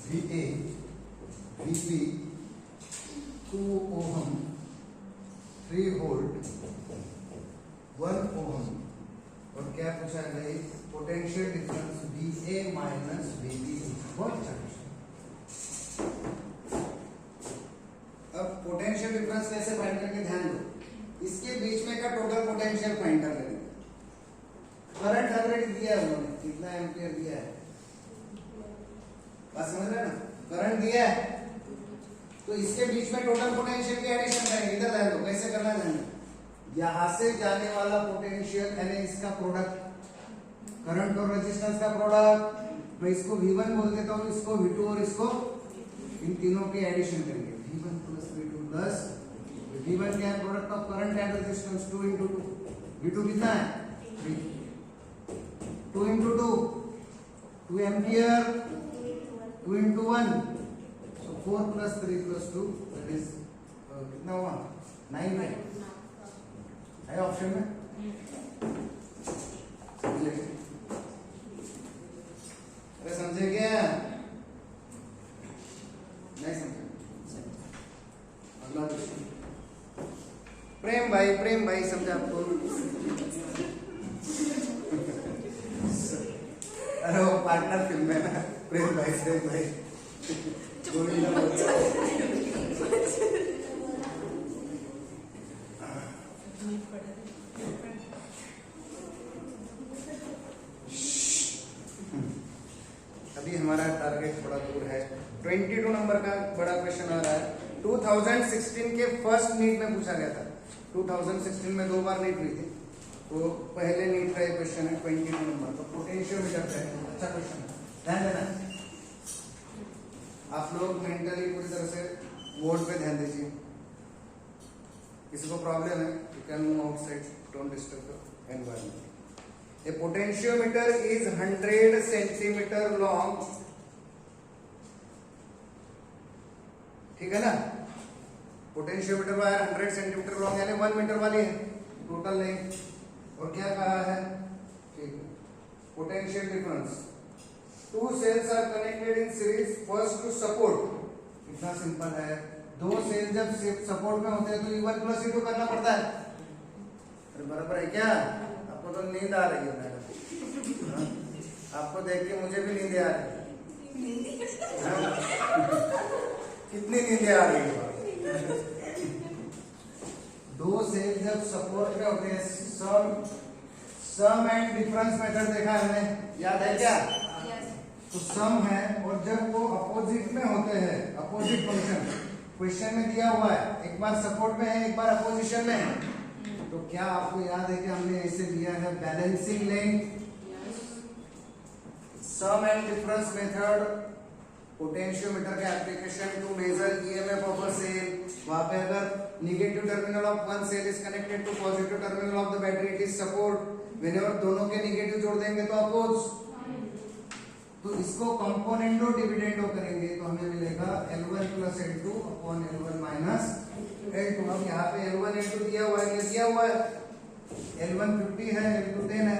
VA VB 2 ohm 3 volt 1 ohm और क्या पूछा है भाई? Potential difference VA minus VB। बहुत अच्छा क्वेश्चन। अब पोटेंशियल डिफरेंस कैसे फाइंड करेंगे? ध्यान दो, इसके बीच में का टोटल पोटेंशियल फाइंड कर लेंगे। करंट ऑलरेडी दिया है उन्होंने, कितना एम्पियर दिया है, बात समझ रहे हैं ना? करंट दिया है तो इसके बीच में टोटल पोटेंशियल की एडिशन करेंगे। इधर ध्यान दो, कैसे करना है? ध्यान दो, यहां से जाने वाला पोटेंशियल यानी इसका प्रोडक्ट, करंट और रेजिस्टेंस का प्रोडक्ट, मैं इसको V1 बोल देता हूं, इसको V2 और इसको, इन तीनों की एडिशन करेंगे। V1 plus V2 plus V1 क्या है? Product of current and resistance 2 into 2। V2 कितना है? 2 into 2 2 ampere 2 into 1, so 4 plus 3 plus 2 that is कितना हुआ? 9 है ऑप्शन में। अरे समझे क्या? नहीं समझे? अगला क्वेश्चन। प्रेम भाई समझा आपको? अरे वो पार्टनर फिल्म है ना, प्रेम भाई गोविंदा बोलता है। अभी हमारा टारगेट थोड़ा दूर है। 22 नंबर का बड़ा क्वेश्चन आ रहा है। 2016 के फर्स्ट नीट में पूछा गया था। 2016 में 2 बार नीट हुई थी, तो पहले नीट का एक क्वेश्चन है 22 नंबर का, पोटेंशियोमीटर का है। अच्छा क्वेश्चन है, ध्यान देना। आप लोग मेंटली पूरी तरह से बोर्ड पे ध्यान दीजिए। किसी को प्रॉब्लम है, you can move outside, don't disturb the environment. A potentiometer is 100 centimeter long, ठीक है ना? पोटेंशियोमीटर वायर 100 सेंटीमीटर लॉन्ग यानी 1 मीटर वाली है टोटल लेंथ। और क्या कहा है? ठीक है, potential difference 2 cells are connected in series first to support. इतना सिंपल है, 2 सेल जब सपोर्ट में होते हैं तो E1 प्लस E2 करना पड़ता है। अरे बराबर है क्या? आपको तो नींद आ रही है मैडम, आपको देख के मुझे भी नींद आ रही है। कितनी नींद आ रही है? 2 सेल जब सपोर्ट में होते हैं, सम एंड डिफरेंस मेथड देखा है हमने, याद है क्या? तो सम है, और जब वो अपोजिट में होते हैं, अपोजिट फंक्शन क्वेश्चन में दिया हुआ है, एक बार सपोर्ट में है एक बार अपोजिशन में है, तो क्या आपको याद है कि हमने ऐसे दिया है balancing length, sum and difference method, potentiometer का application to measure EMF of a cell. वहां पे अगर negative terminal of one cell is connected to positive terminal of the battery, it is support. Whenever दोनों के negative जोड़ देंगे तो oppose. तो इसको कंपोनेंटो डिविडेंडो करेंगे तो हमें मिलेगा L1 plus L2 upon L1 minus L2। अब यहाँ पे L1 L2 दिया हुआ है, क्या दिया हुआ है? L1 50 है, L2 10 है।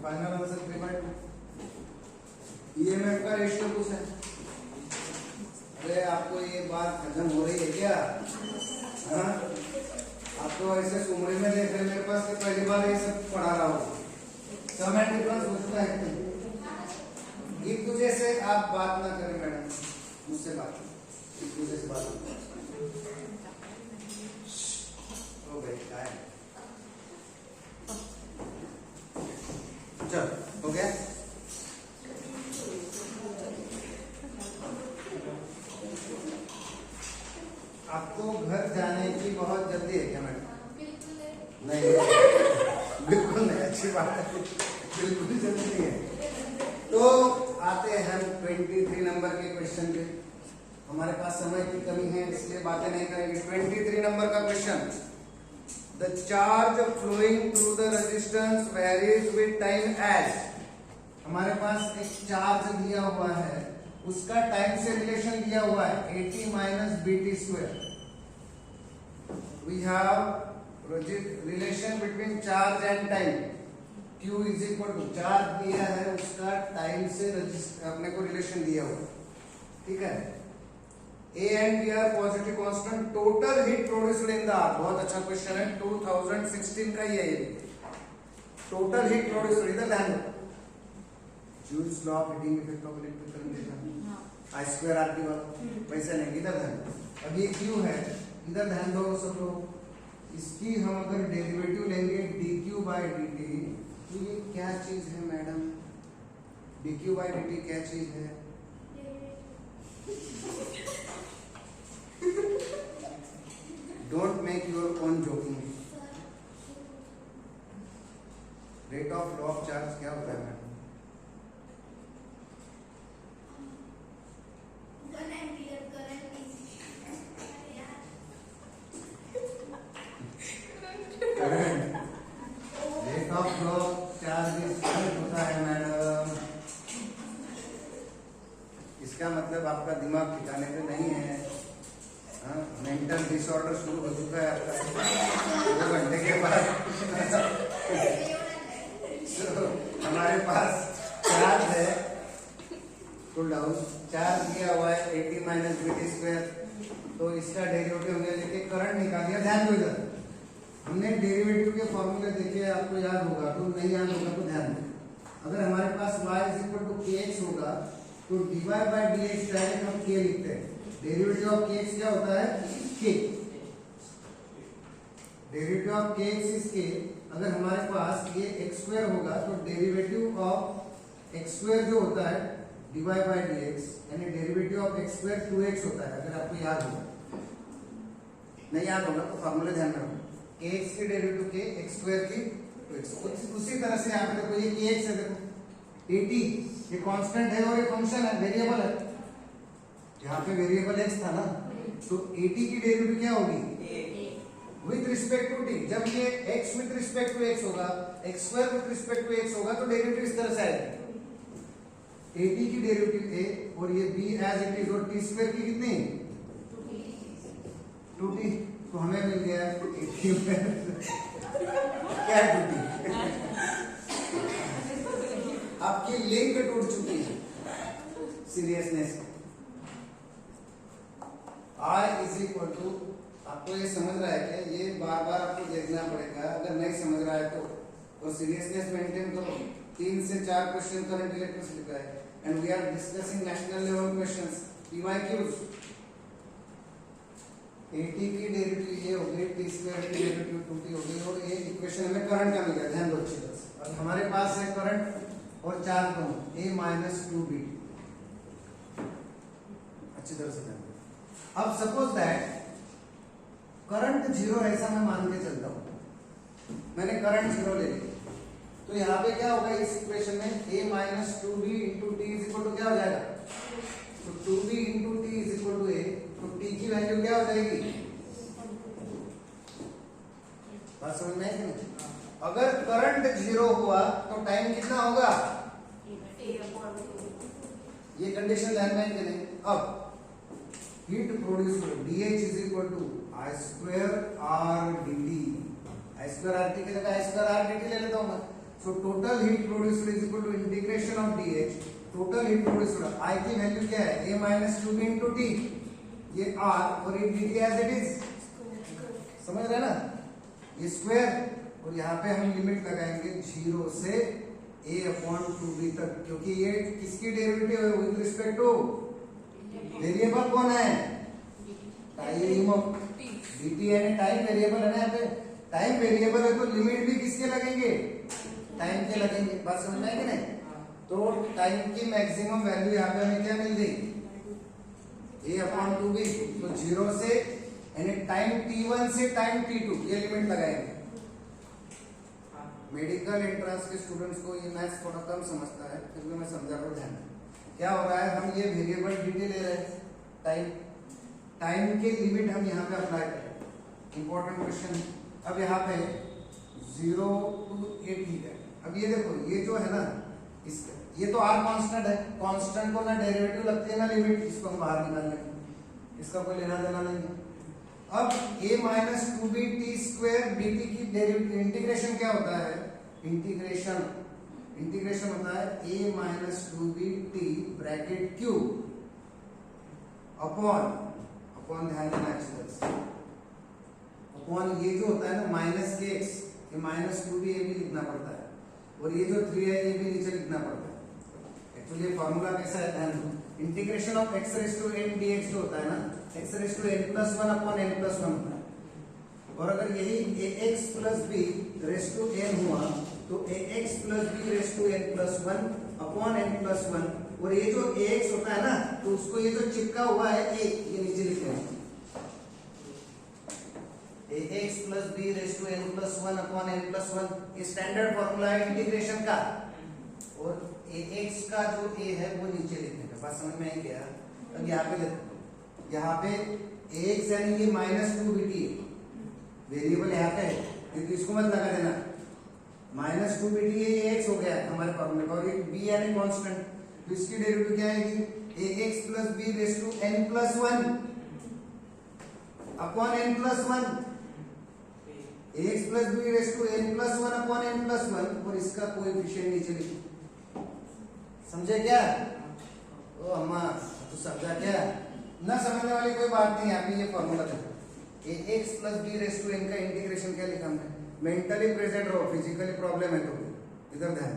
Final answer 3/2। ईएमएफ का रेशियो कुछ है। अरे आपको ये बात हजम हो रही है क्या? हाँ, आप तो ऐसे सुमरे में देख रहे, मेरे पास पहली बार ये सब पढ़ा रहा हूँ। सम एंड डिफरेंस होता है। एक दूसरे से आप बात ना करें मैडम, मुझसे बात, एक दूसरे से बात हो गई। क्या है आपको घर जाने की बहुत जल्दी है क्या मैडम? बिल्कुल नहीं बिल्कुल नहीं, अच्छी बात है, बिल्कुल जल्दी नहीं है। तो आते हैं हम 23 नंबर के क्वेश्चन पे। हमारे पास समय की कमी है इसलिए बातें नहीं करेंगे। 23 नंबर का question, the charge flowing through the resistance varies with time as. हमारे पास एक चार्ज दिया हुआ है, उसका टाइम से रिलेशन दिया हुआ है 80 minus b t square. We have relation between charge and time. Q is equal to charge दिया है, उसका टाइम से अपने को रिलेशन दिया हुआ, ठीक है। A and B are positive constant, total heat produced in the hour. बहुत अच्छा क्वेश्चन है, 2016 का ही है ये। टोटल हीट प्रोड्यूस्ड, इधर ध्यान दो, joules law of heating effect of electrical medium, I square RT वाला, वैसे नहीं, इधर ध्यान दो। अब ये Q है, इधर ध्यान दो सब लोग। इसकी हम अगर डेरिवेटिव लेंगे dq by dt, तो ये क्या चीज है मैडम? dq by dt क्या चीज है? Don't make your own joking. Rate of flow of charge क्या होता है madam? 1 ampere current is rate of flow of charge is current होता है मैडम। इसका मतलब आपका दिमाग ठिकाने पे नहीं है, मेंटल डिसऑर्डर शुरू हो चुका है आपका 2 घंटे के बाद। हमारे पास चार्ज है, कूल डाउन चार्ज दिया हुआ है 80 माइनस बीटी स्क्वायर, तो इसका डेरिवेटिव हमने लेके करंट निकाल दिया। ध्यान दो, इधर हमने डेरिवेटिव के फॉर्मूले देखे, आपको याद होगा, तो नहीं याद होगा तो ध्यान दो। अगर हमारे पास y is equal to kx होगा तो dy बाय dx डायरेक्ट हम k लिखते हैं। डेरिवेटिव ऑफ kx क्या होता है? k। Derivative of kx is k। अगर हमारे पास ये x स्क्वायर होगा तो डेरिवेटिव ऑफ x स्क्वायर जो होता है dy बाय dx, यानी derivative of x square 2x होता है। अगर आपको याद होगा, नहीं याद होगा तो फॉर्मूले ध्यान में रखो, kx की डेरिवेटिव k, x स्क्वायर की 2x। उसी तरह से यहाँ पे देखो, ये kx है, देखो 80, ये कांस्टेंट है और ये फंक्शन है, वेरिएबल है। यहाँ पे वेरिएबल x था ना, तो 80 की डेरिवेटिव क्या होगी? With respect to t। जब ये x with respect to x होगा, x square with respect to x होगा, तो डेरिवेटिव इस तरह से आएगी। 80 की डेरिवेटिव a और ये b एज इट इज, और t स्क्वायर की कितनी? 2t। तो हमें मिल गया 80 क्या 2t? आपकी लिंक टूट चुकी है seriousness. I is equal to, आपको ये समझ रहा है क्या? ये बार बार आपको देखना पड़ेगा, अगर नहीं समझ रहा है तो सीरियसनेस मेंटेन करो। 3 से 4 क्वेश्चन करंट इलेक्ट्रिक्स लिखा है, and we are discussing national level questions, PYQs। 80 की डेरिवेटिव ये हो गई, t स्क्वायर की डेरिवेटिव 2t हो गई, और ये इक्वेशन हमें करंट का मिला। ध्यान दो अच्छी तरह से। और हमारे पास है करंट और चार्ज दोनों, a माइनस 2b। अच्छी तरह से ध्यान दो। अब सपोज दैट करंट 0 ऐसा मैं मान के चलता हूं, मैंने करंट 0 ले लिया, तो यहाँ पे क्या होगा इस इक्वेशन में? a minus 2b into t is equal to क्या हो जाएगा? तो 2b into t is equal to a, तो t की वैल्यू क्या हो जाएगी? बात समझ में आई कि नहीं? अगर करंट 0 हुआ तो टाइम कितना होगा? ये कंडीशन ध्यान में आएगी नहीं? अब heat produce dH is equal to I square R dt। I square RT की जगह I स्क्वायर R dt ले लेता हूं मैं। So total heat produced is equal to integration of dH, total heat produced. I की value क्या है? a minus 2b into t, ये R और ये dt एज इट इज, समझ रहे हैं ना? ये स्क्वायर, और यहाँ पे हम लिमिट लगाएंगे 0 से a अपॉन 2b तक, क्योंकि ये किसकी डेरिवेटिव है? विद रिस्पेक्ट टू वेरिएबल कौन है? टाइम ऑफ dt यानी टाइम वेरिएबल है ना। यहाँ पे टाइम वेरिएबल है तो लिमिट भी किसके लगेंगे? टाइम के लगेंगे। बात समझ में आई कि नहीं? तो टाइम की मैक्सिमम वैल्यू यहाँ पे हमें क्या मिल गई? a upon 2b। तो 0 से यानी टाइम t1 से टाइम t2 ये लिमिट लगाएंगे। मेडिकल एंट्रेंस के स्टूडेंट्स को ये मैथ्स थोड़ा कम समझता है, फिर भी मैं समझा रहा हूँ ध्यान। क्या हो रहा है, हम ये वेरिएबल dt ले रहे हैं, टाइम के लिमिट हम यहाँ पे अप्लाई करें। Important question. अब यहाँ पे 0 to 8 है। अब ये देखो, ये जो है ना, इसका ये तो r कांस्टेंट है, कांस्टेंट को ना डेरिवेटिव लगती है ना लिमिट, इसको हम बाहर निकाल लेंगे, इसका कोई लेना देना नहीं है। अब a minus 2b t square dt की डेरिवेटिव इंटीग्रेशन क्या होता है, इंटीग्रेशन होता है a minus 2b t bracket cube upon ध्यान देना अच्छी तरह से, अपॉन ये जो होता है ना माइनस के एक्स, ये माइनस 2b ये भी लिखना पड़ता है, और ये जो 3 है ये भी नीचे लिखना पड़ता है। एक्चुअली फॉर्मूला कैसा है, ध्यान दो। Integration of x raise to n dx जो होता है ना, x raise to n plus 1 upon n plus 1 होता है। और अगर यही ax plus b raise to n हुआ तो ax plus b raise to n plus 1 upon n plus 1, और ये जो ax होता है ना, तो उसको ये जो चिपका हुआ है a, ये नीचे लिखते हैं ax plus b raise to n plus 1 upon n plus 1, ये स्टैंडर्ड फॉर्मूला है इंटीग्रेशन का। और ax का जो a है वो नीचे लिखने का, बात समझ में आई क्या? अब यहाँ पे देखो, यहाँ पे ax यानी ये माइनस 2bt है, वेरिएबल यहाँ पे है, क्योंकि इसको मत लगा देना, माइनस 2bt है, ये x हो गया हमारे फॉर्मूले का, और ये b यानी कांस्टेंट, तो इसकी डेरिवेटिव क्या आएगी, ax plus b raise to n plus 1 upon n plus 1, ax plus b raise to n plus 1 upon n plus 1, और इसका कोएफिशिएंट नीचे लिखो। समझे क्या? ओ अम्मा तू समझा क्या? ना समझने वाली कोई बात नहीं। यहाँ पे ये फॉर्मूला देखो, ax plus b raise to n का इंटीग्रेशन क्या लिखा हमने, मेंटली प्रेजेंट रहो, फिजिकली प्रॉब्लम है तो इधर ध्यान।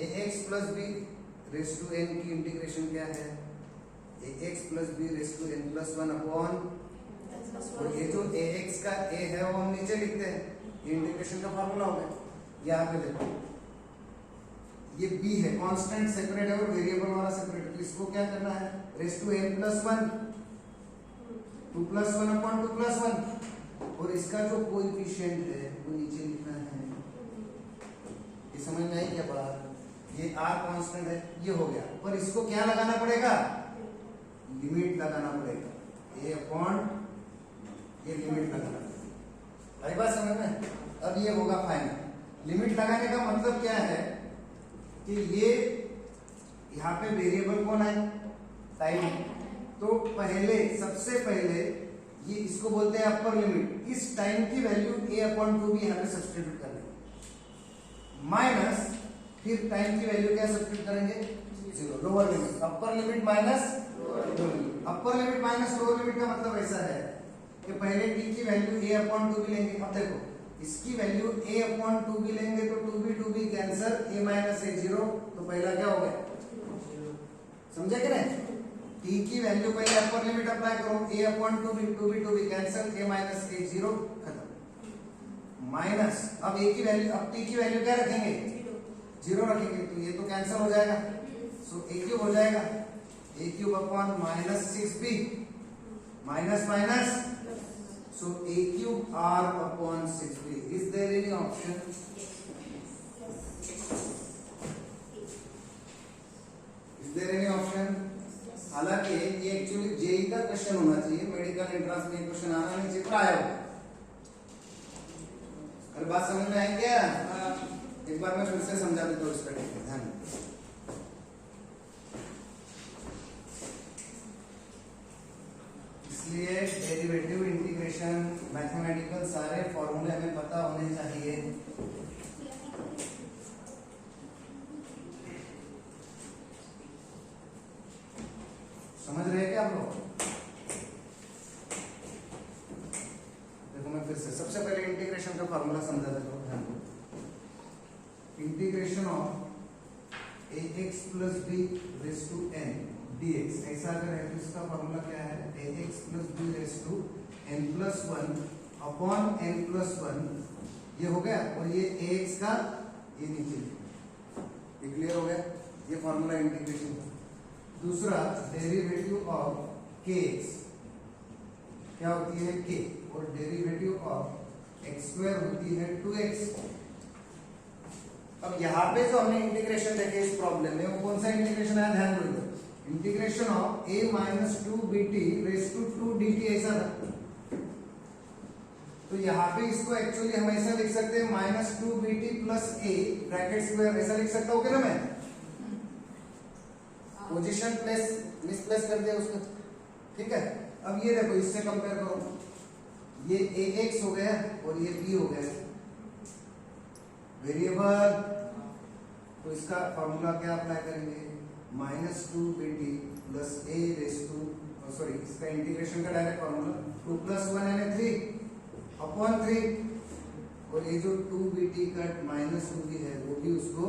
ax plus b raise to n की इंटीग्रेशन क्या है, ax plus b raise to n plus 1 upon, और ये जो ax का a है वो हम नीचे लिखते हैं, ये इंटीग्रेशन का फॉर्मूला हो गया। यहाँ पे देखो, ये b है, कांस्टेंट सेपरेट है और वेरिएबल वाला सेपरेट है, तो इसको क्या करना है, raise to n plus 1 2 plus 1 upon 2 plus 1, और इसका जो कोएफिशिएंट है वो नीचे लिखना है। ये समझ में आई क्या बात? ये r कांस्टेंट है, ये हो गया, पर इसको क्या लगाना पड़ेगा, लिमिट लगाना पड़ेगा, a अपॉन ये लिमिट लगाना पड़ेगा। आई बात समझ में? अब ये होगा फाइनल। लिमिट लगाने का मतलब क्या है कि ये यहाँ पे वेरिएबल कौन है, टाइम, तो पहले सबसे पहले ये इसको बोलते हैं अपर लिमिट, इस टाइम की वैल्यू a अपॉन 2b यहाँ पे सब्स्टिट्यूट कर देंगे, माइनस फिर टाइम की वैल्यू क्या सब्स्टिट्यूट करेंगे, 0, lower limit, upper limit minus lower limit. Upper limit minus lower limit का मतलब ऐसा है कि पहले t की वैल्यू a अपॉन 2b लेंगे। अब देखो, इसकी वैल्यू a अपॉन 2b लेंगे तो 2b cancer, a minus a 0, तो पहला क्या हो गया, समझे कि नहीं? t की वैल्यू पहले अपर लिमिट अप्लाई करो, a upon 2b cancer, a minus a 0, खत्म। माइनस अब a की वैल्यू, अब t की वैल्यू क्या रखेंगे, 0 रखेंगे, तो ये तो कैंसिल हो जाएगा, सो a क्यूब हो जाएगा, a cube upon minus 6b, minus minus, so a cube r upon 6b. Is there any option? Is there any option? हालांकि ये एक्चुअली जेई का क्वेश्चन होना चाहिए, मेडिकल एंट्रेंस में क्वेश्चन आना नहीं चाहिए, पर आया होगा। अरे बात समझ में आई क्या? एक बार मैं फिर से समझा देता हूँ इसका, ध्यान। इसलिए डेरिवेटिव, इंटीग्रेशन, मैथमेटिकल सारे फॉर्मूले हमें पता होने चाहिए। समझ रहे हैं क्या आप लोग? देखो मैं फिर से सबसे पहले इंटीग्रेशन का फॉर्मूला समझा देता हूँ, ध्यान दो। Integration of ax plus b raise to n dx, ऐसा अगर है तो इसका फॉर्मूला क्या है, ax plus b raise to n plus 1 upon n plus 1, ये हो गया, और ये ax का ये नीचे, ये क्लियर हो गया, ये फॉर्मूला इंटीग्रेशन। दूसरा डेरिवेटिव ऑफ kx, क्या होती है k और डेरिवेटिव ऑफ x स्क्वायर होती है 2x। अब यहाँ पे जो हमने इंटीग्रेशन देखे इस प्रॉब्लम में वो कौन सा इंटीग्रेशन है, ध्यान दो। Integration of a minus 2bt raise to 2dt ऐसा था। तो यहाँ पे इसको एक्चुअली हम ऐसा लिख सकते हैं minus 2bt plus a bracket square, ऐसा लिख सकता हूँ क्या ना मैं? पोजीशन प्लेस मिसप्लेस कर दिया उसका, ठीक है। अब ये देखो इससे कंपेयर करो, ये ax हो गया और ये b हो गया वेरिएबल, तो इसका फॉर्मूला क्या अप्लाई करेंगे, minus 2bt plus a raise to, sorry इसका इंटीग्रेशन का डायरेक्ट फॉर्मूला 2 प्लस 1 यानी 3 अपॉन 3, और ये जो 2bt का माइनस 2b है वो भी उसको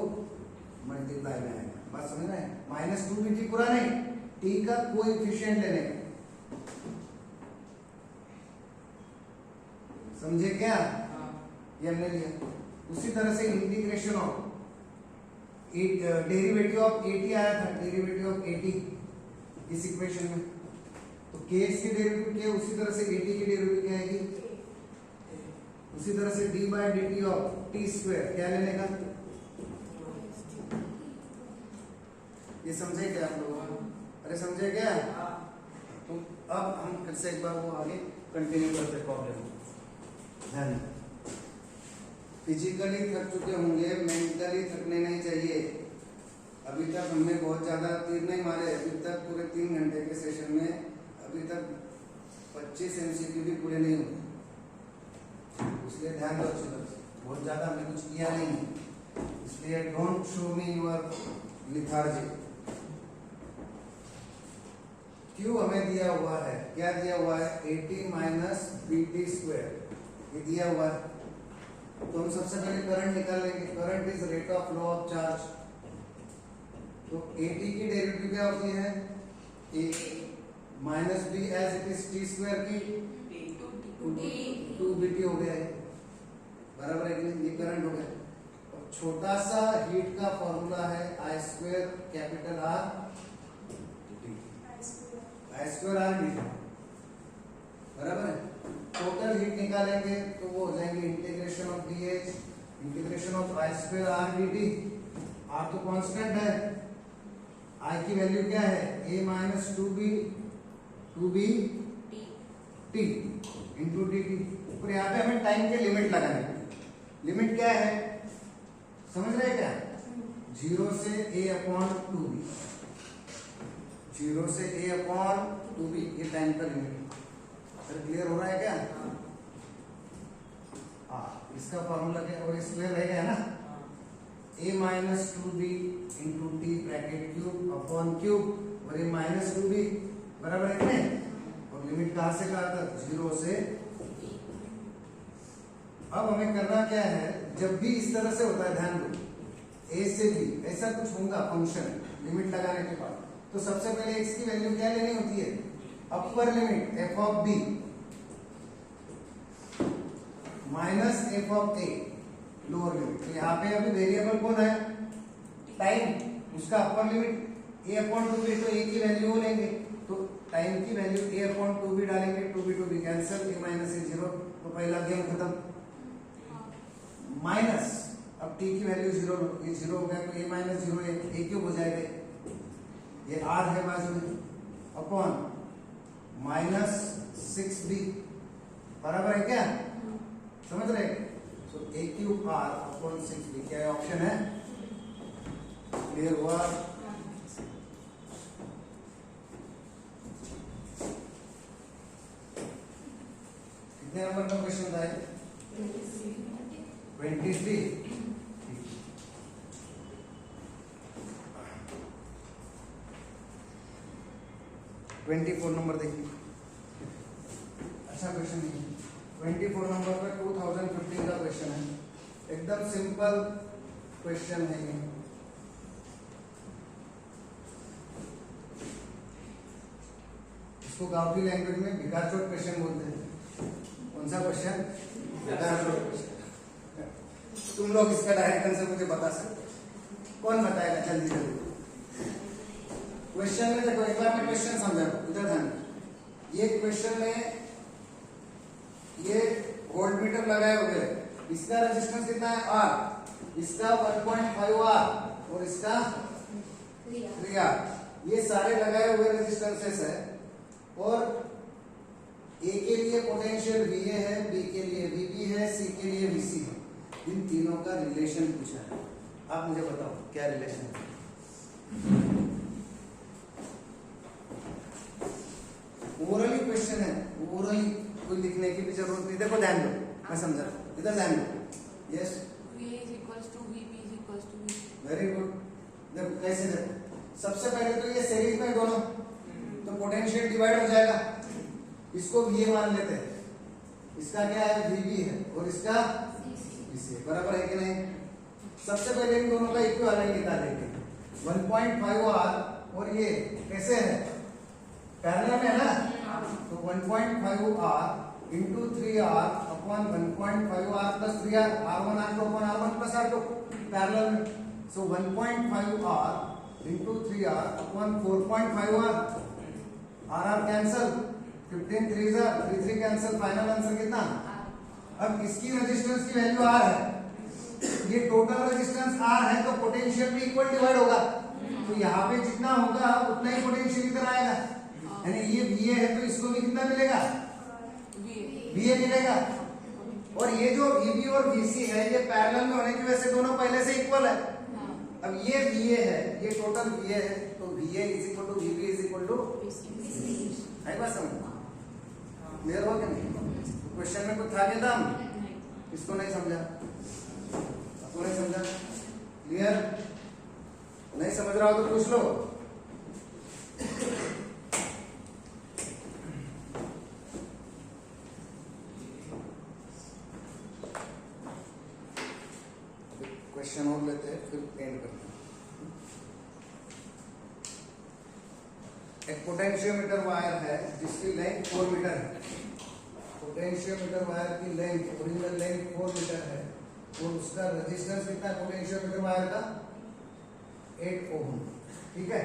मल्टीप्लाई में आएगा। बात समझ रहे हैं? माइनस 2bt पूरा नहीं, t का कोएफिशिएंट लेने का, समझे क्या? ये हमने लिया। उसी तरह से इंटीग्रेशन ऑफ डेरिवेटिव ऑफ 80 आया था, डेरिवेटिव ऑफ 80 इस इक्वेशन में, तो kx की डेरिवेटिव क्या है, उसी तरह से 80 की डेरिवेटिव क्या आएगी, उसी तरह से d by dt of t square क्या लेने का, ये समझे क्या आप लोग? अरे समझे क्या? तो अब हम फिर से एक बार वो आगे कंटिन्यू करते प्रॉब्लम। ध्यान, फिजिकली थक चुके होंगे, मेंटली थकने नहीं चाहिए। अभी तक हमने बहुत ज्यादा तीर नहीं मारे, अभी तक पूरे 3 घंटे के सेशन में अभी तक 25 MCQ भी पूरे नहीं हुए, इसलिए ध्यान दो अच्छी तरह से। बहुत ज्यादा हमने कुछ किया नहीं, इसलिए don't show me your lethargy. क्यों हमें दिया हुआ है, क्या दिया हुआ है, 80 माइनस bt स्क्वायर ये दिया हुआ है। तो हम सबसे पहले करंट निकालेंगे, current is rate of flow of charge. तो 80 की डेरिवेटिव क्या होती है, minus b as it is t square की 2bt हो गया है, बराबर है कि नहीं? ये करंट हो गया। और छोटा सा हीट का फॉर्मूला है I square capital R I square R dt, बराबर है। टोटल हीट निकालेंगे तो वो हो जाएंगे integration of dH integration of I square R dt। R तो कांस्टेंट है, I की वैल्यू क्या है, a minus 2b t into dt। और यहाँ पे हमें टाइम के लिमिट लगाने हैं। लिमिट क्या है, समझ रहे हैं क्या, 0 से a अपॉन 2b, 0 से a अपॉन 2b ये टाइम का लिमिट। सर क्लियर हो रहा है क्या? हाँ, इसका फॉर्मूला क्या, और स्क्वायर रह गया ना, a minus 2b into T bracket cube upon cube, और ये माइनस 2b बराबर है नहीं। और लिमिट कहाँ से कहाँ तक, 0 से। अब हमें करना क्या है, जब भी इस तरह से होता है, ध्यान दो, a से b ऐसा कुछ होगा फंक्शन लिमिट लगाने के बाद, तो सबसे पहले x की वैल्यू क्या लेनी होती है, upper limit f of b minus f of a lower limit. तो यहाँ पे अभी वेरिएबल कौन है, टाइम, उसका upper limit a upon 2b, तो a की वैल्यू वो लेंगे, तो टाइम की वैल्यू a अपॉन 2b डालेंगे, 2b cancel, a minus a 0, तो पहला गेम खत्म। माइनस अब t की वैल्यू 0 ये 0 हो गया, तो a माइनस 0 a क्यूब हो जाएगा, ये r है बाजू में, अपॉन माइनस 6b बराबर है क्या, समझ रहे? तो a cube r upon 6b क्या ऑप्शन है, क्लियर हुआ? कितने नंबर का क्वेश्चन था, 23। 24 नंबर देखिए, अच्छा क्वेश्चन है। 24 नंबर पर 2015 का क्वेश्चन है, एकदम सिंपल क्वेश्चन है ये। इसको गांव की लैंग्वेज में भिगाचोट क्वेश्चन बोलते हैं। कौन सा क्वेश्चन, भिगाचोट क्वेश्चन। तुम लोग इसका डायरेक्ट आंसर मुझे बता सकते, कौन बताएगा जल्दी जल्दी? क्वेश्चन में देखो, एक बार मैं क्वेश्चन समझा, इधर ध्यान। ये क्वेश्चन में ये वोल्ट मीटर लगाए हुए हैं, इसका रेजिस्टेंस कितना है R, इसका 1.5 R और इसका 3 R, ये सारे लगाए हुए रेजिस्टेंसेस है और A के लिए पोटेंशियल VA है, B के लिए VB है, C के लिए VC है। इन तीनों का रिलेशन पूछा है, आप मुझे बताओ क्या रिलेशन है। ओरली क्वेश्चन है, ओरली कोई लिखने की भी जरूरत नहीं। देखो ध्यान दो, मैं समझा, इधर ध्यान दो। Yes, VA is equals to VB is equals to VC. Very good. देखो कैसे, देखो सबसे पहले तो ये सीरीज में दोनों, तो पोटेंशियल डिवाइड हो जाएगा, इसको VA मान लेते हैं, इसका क्या है VB है और इसका VC है, बराबर है कि नहीं। सबसे पहले इन दोनों का इक्विवेलेंट निकालेंगे, 1.5 R और ये कैसे है पैरेलल में है ना, तो 1.5 R into 3 R upon 1.5 R plus 3 R, R1 R2 upon R1 plus R2 parallel में। सो 1.5 R into 3 R upon 4.5 R, R cancel, 15 3 3 cancel, final answer कितना। अब इसकी रेजिस्टेंस की वैल्यू R है, ये टोटल रेजिस्टेंस R है, तो पोटेंशियल भी इक्वल डिवाइड होगा, तो यहाँ पे जितना होगा उतना ही पोटेंशियल इधर आएगा, यानी ये VA है तो इसको भी कितना मिलेगा, VA मिलेगा। और ये जो VB और VC है ये पैरेलल में होने की वजह से दोनों पहले से इक्वल है। अब ये VA है, ये टोटल VA है, तो VA is equal to VB is equal to है, बात समझ क्लियर हो क्या नहीं। क्वेश्चन में कुछ था क्या था, इसको नहीं समझा, आपको नहीं समझा, क्लियर नहीं समझ रहा हो तो पूछ लो। क्वेश्चन और लेते हैं फिर एंड करते हैं। एक पोटेंशियोमीटर वायर है जिसकी लेंथ 4 मीटर है, पोटेंशियोमीटर वायर की लेंथ, ओरिजिनल लेंथ 4 मीटर है और उसका रेजिस्टेंस कितना है पोटेंशियोमीटर वायर का 8 ओम, ठीक है।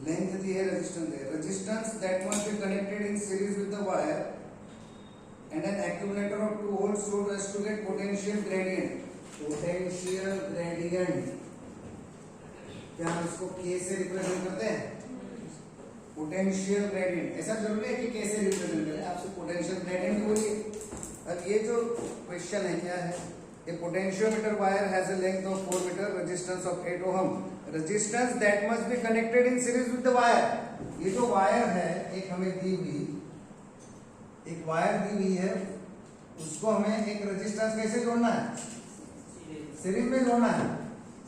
लेंथ दी है, रेजिस्टेंस है, resistance that must be connected in series with the wire and an accumulator of 2 volts so as to get potential gradient, potential gradient, क्या हम इसको K से रिप्रेजेंट करते हैं, पोटेंशियल ग्रेडियंट, ऐसा जरूरी है कि K से रिप्रेजेंट करें, आपसे पोटेंशियल ग्रेडियंट बोलिए। अब ये जो क्वेश्चन है क्या है, a potentiometer wire has a length of 4 meter, resistance of 8 ohm, resistance that must be connected in series with the wire। ये जो वायर है एक हमें दी हुई, एक वायर दी हुई है, उसको हमें एक रेजिस्टेंस कैसे जोड़ना है, सीरीज में जोड़ना है,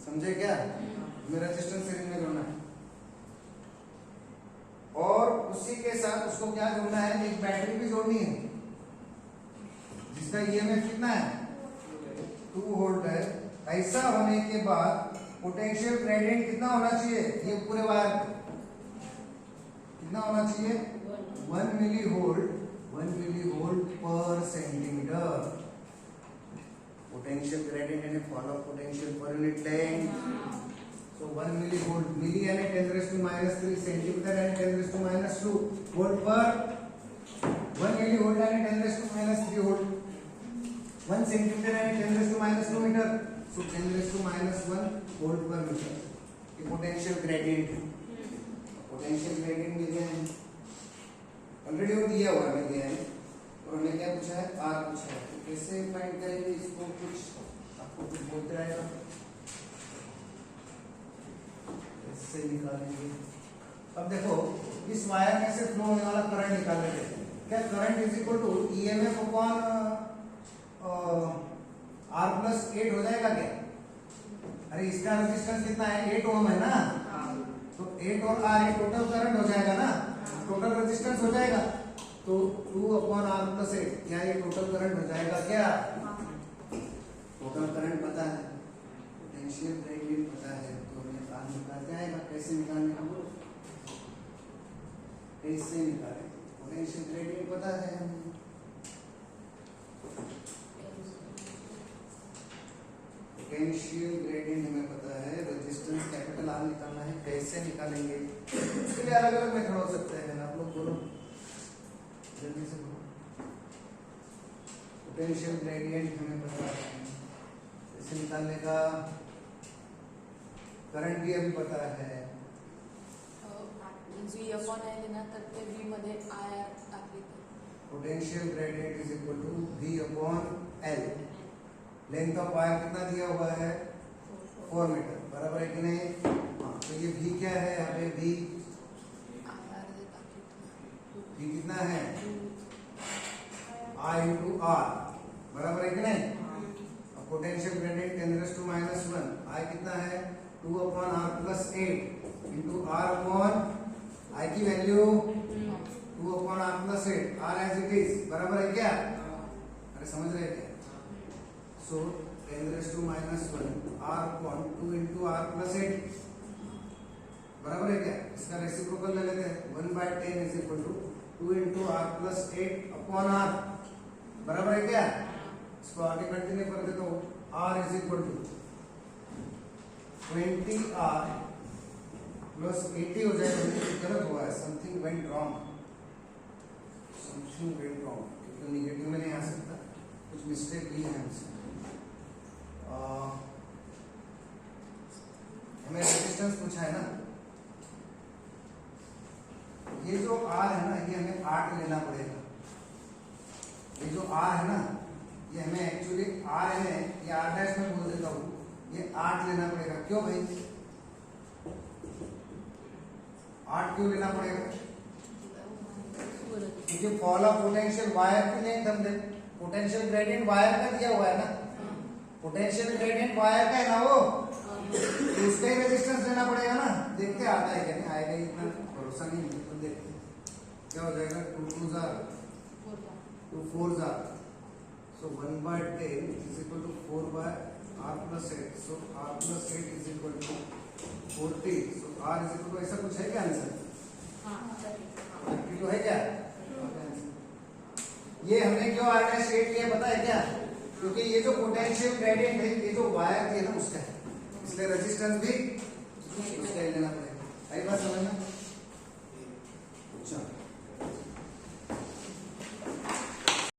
समझे क्या, हमें रेजिस्टेंस सीरीज में जोड़ना है और उसी के साथ उसको क्या जोड़ना है, एक बैटरी भी जोड़नी है जिसका ईएमएफ कितना है 2 वोल्ट है। ऐसा होने के बाद पोटेंशियल ग्रेडियंट कितना होना चाहिए, ये पूरे वायर कितना होना चाहिए 1 मिलीवोल्ट पर सेंटीमीटर। पोटेंशियल ग्रेडियंट यानी follow potential per unit length, so 1 millivolt, milli यानी 10⁻³ सेंटीमीटर यानी 10⁻² वोल्ट पर 1 मिलीवोल्ट यानी 10⁻³ वोल्ट, 1 सेंटीमीटर यानी 10⁻² मीटर, so 10⁻⁻1 वोल्ट पर मीटर। ये पोटेंशियल ग्रेडियंट है, पोटेंशियल ग्रेडियंट मिल गया है ऑलरेडी, वो दिया हुआ है दिया है और हमें क्या पूछा है R पूछा है, तो कैसे फाइंड करेंगे इसको, कुछ आपको कुछ बोलते रहेगा, से निकालेंगे। अब देखो इस वायर में से फ्लो होने वाला करंट निकाल लेते हैं, क्या current is equal to EMF upon R+8 हो जाएगा क्या, अरे इसका रेजिस्टेंस कितना है 8 ओम है ना, तो 8 और R ये टोटल करंट हो जाएगा ना, टोटल रेजिस्टेंस हो जाएगा, तो 2/R+8 यहाँ ये टोटल करंट हो जाएगा क्या, टोटल करंट पता है, पोटेंशियल ग्रेडियंट पता है, तो हमें R निकाल जाएगा। कैसे निकालने का बोलो, कैसे निकालें, पोटेंशियल ग्रेडियंट पता है, पोटेंशियल ग्रेडियंट हमें पता है, रेजिस्टेंस कैपिटल R निकालना है, कैसे निकालेंगे, उसके लिए अलग अलग मेथड हो सकते हैं, आप लोग बोलो जल्दी से पोटेंशियल ग्रेडियंट हमें पता है, इसे निकालने का करंट भी अभी पता है। V अपॉन I लेना तर ते V मध्ये I टाकली तर potential gradient is equal to V upon L। Length of wire कितना दिया हुआ है 4 मीटर, बराबर है कि नहीं? हाँ, तो ये V क्या है यहाँ पे? V IR जे टाकली तर V कितना है I इंटू R, बराबर है कि नहीं? अब पोटेंशियल ग्रेडियंट 10⁻⁻1 I कितना है 2 upon R plus 8 into R upon I की value 2 upon R plus 8, R as it is, बराबर है क्या? अरे समझ रहे क्या? So 10⁻⁻1 R upon 2 into R plus 8, बराबर है क्या? इसका रेसिप्रोकल ले लेते हैं, 1/10 is equal to 2 into R plus 8 upon R, बराबर है क्या? इसको आगे कंटिन्यू कर देता हूँ, R is equal to 20R plus 80 हो जाएगा। गलत हुआ है, समथिंग वेंट रॉन्ग, क्योंकि निगेटिव में नहीं आ सकता, कुछ मिस्टेक भी है हमसे। हमें रेजिस्टेंस पूछा है ना, ये जो R है ना, ये हमें 8 लेना पड़ेगा। ये जो R है ना, ये हमें एक्चुअली R है, ये R डैश में बोल देता हूँ, ये 8 लेना पड़ेगा। क्यों भाई 8 क्यों लेना पड़ेगा? क्योंकि फॉल ऑफ पोटेंशियल वायर की लेंथ हमने, पोटेंशियल ग्रेडियंट वायर का दिया हुआ है ना, पोटेंशियल ग्रेडियंट वायर का है ना वो, तो उसका ही रेजिस्टेंस लेना पड़ेगा ना। देखते आता है क्या नहीं आएगा, इतना भरोसा नहीं है, तो देखते क्या हो जाएगा। 2 2 jar 2 4 jar, so 1/10 is equal to 4/R plus 8, so R plus 8 is equal to 40, so R is equal to, ऐसा कुछ है क्या आंसर? तो है क्या? ये हमने क्यों R डैश 8 लिया पता है क्या? क्योंकि ये जो पोटेंशियल ग्रेडियंट है, ये जो वायर थी ना उसका है, इसलिए रेजिस्टेंस भी उसका ही लेना पड़ेगा। आई बात समझना?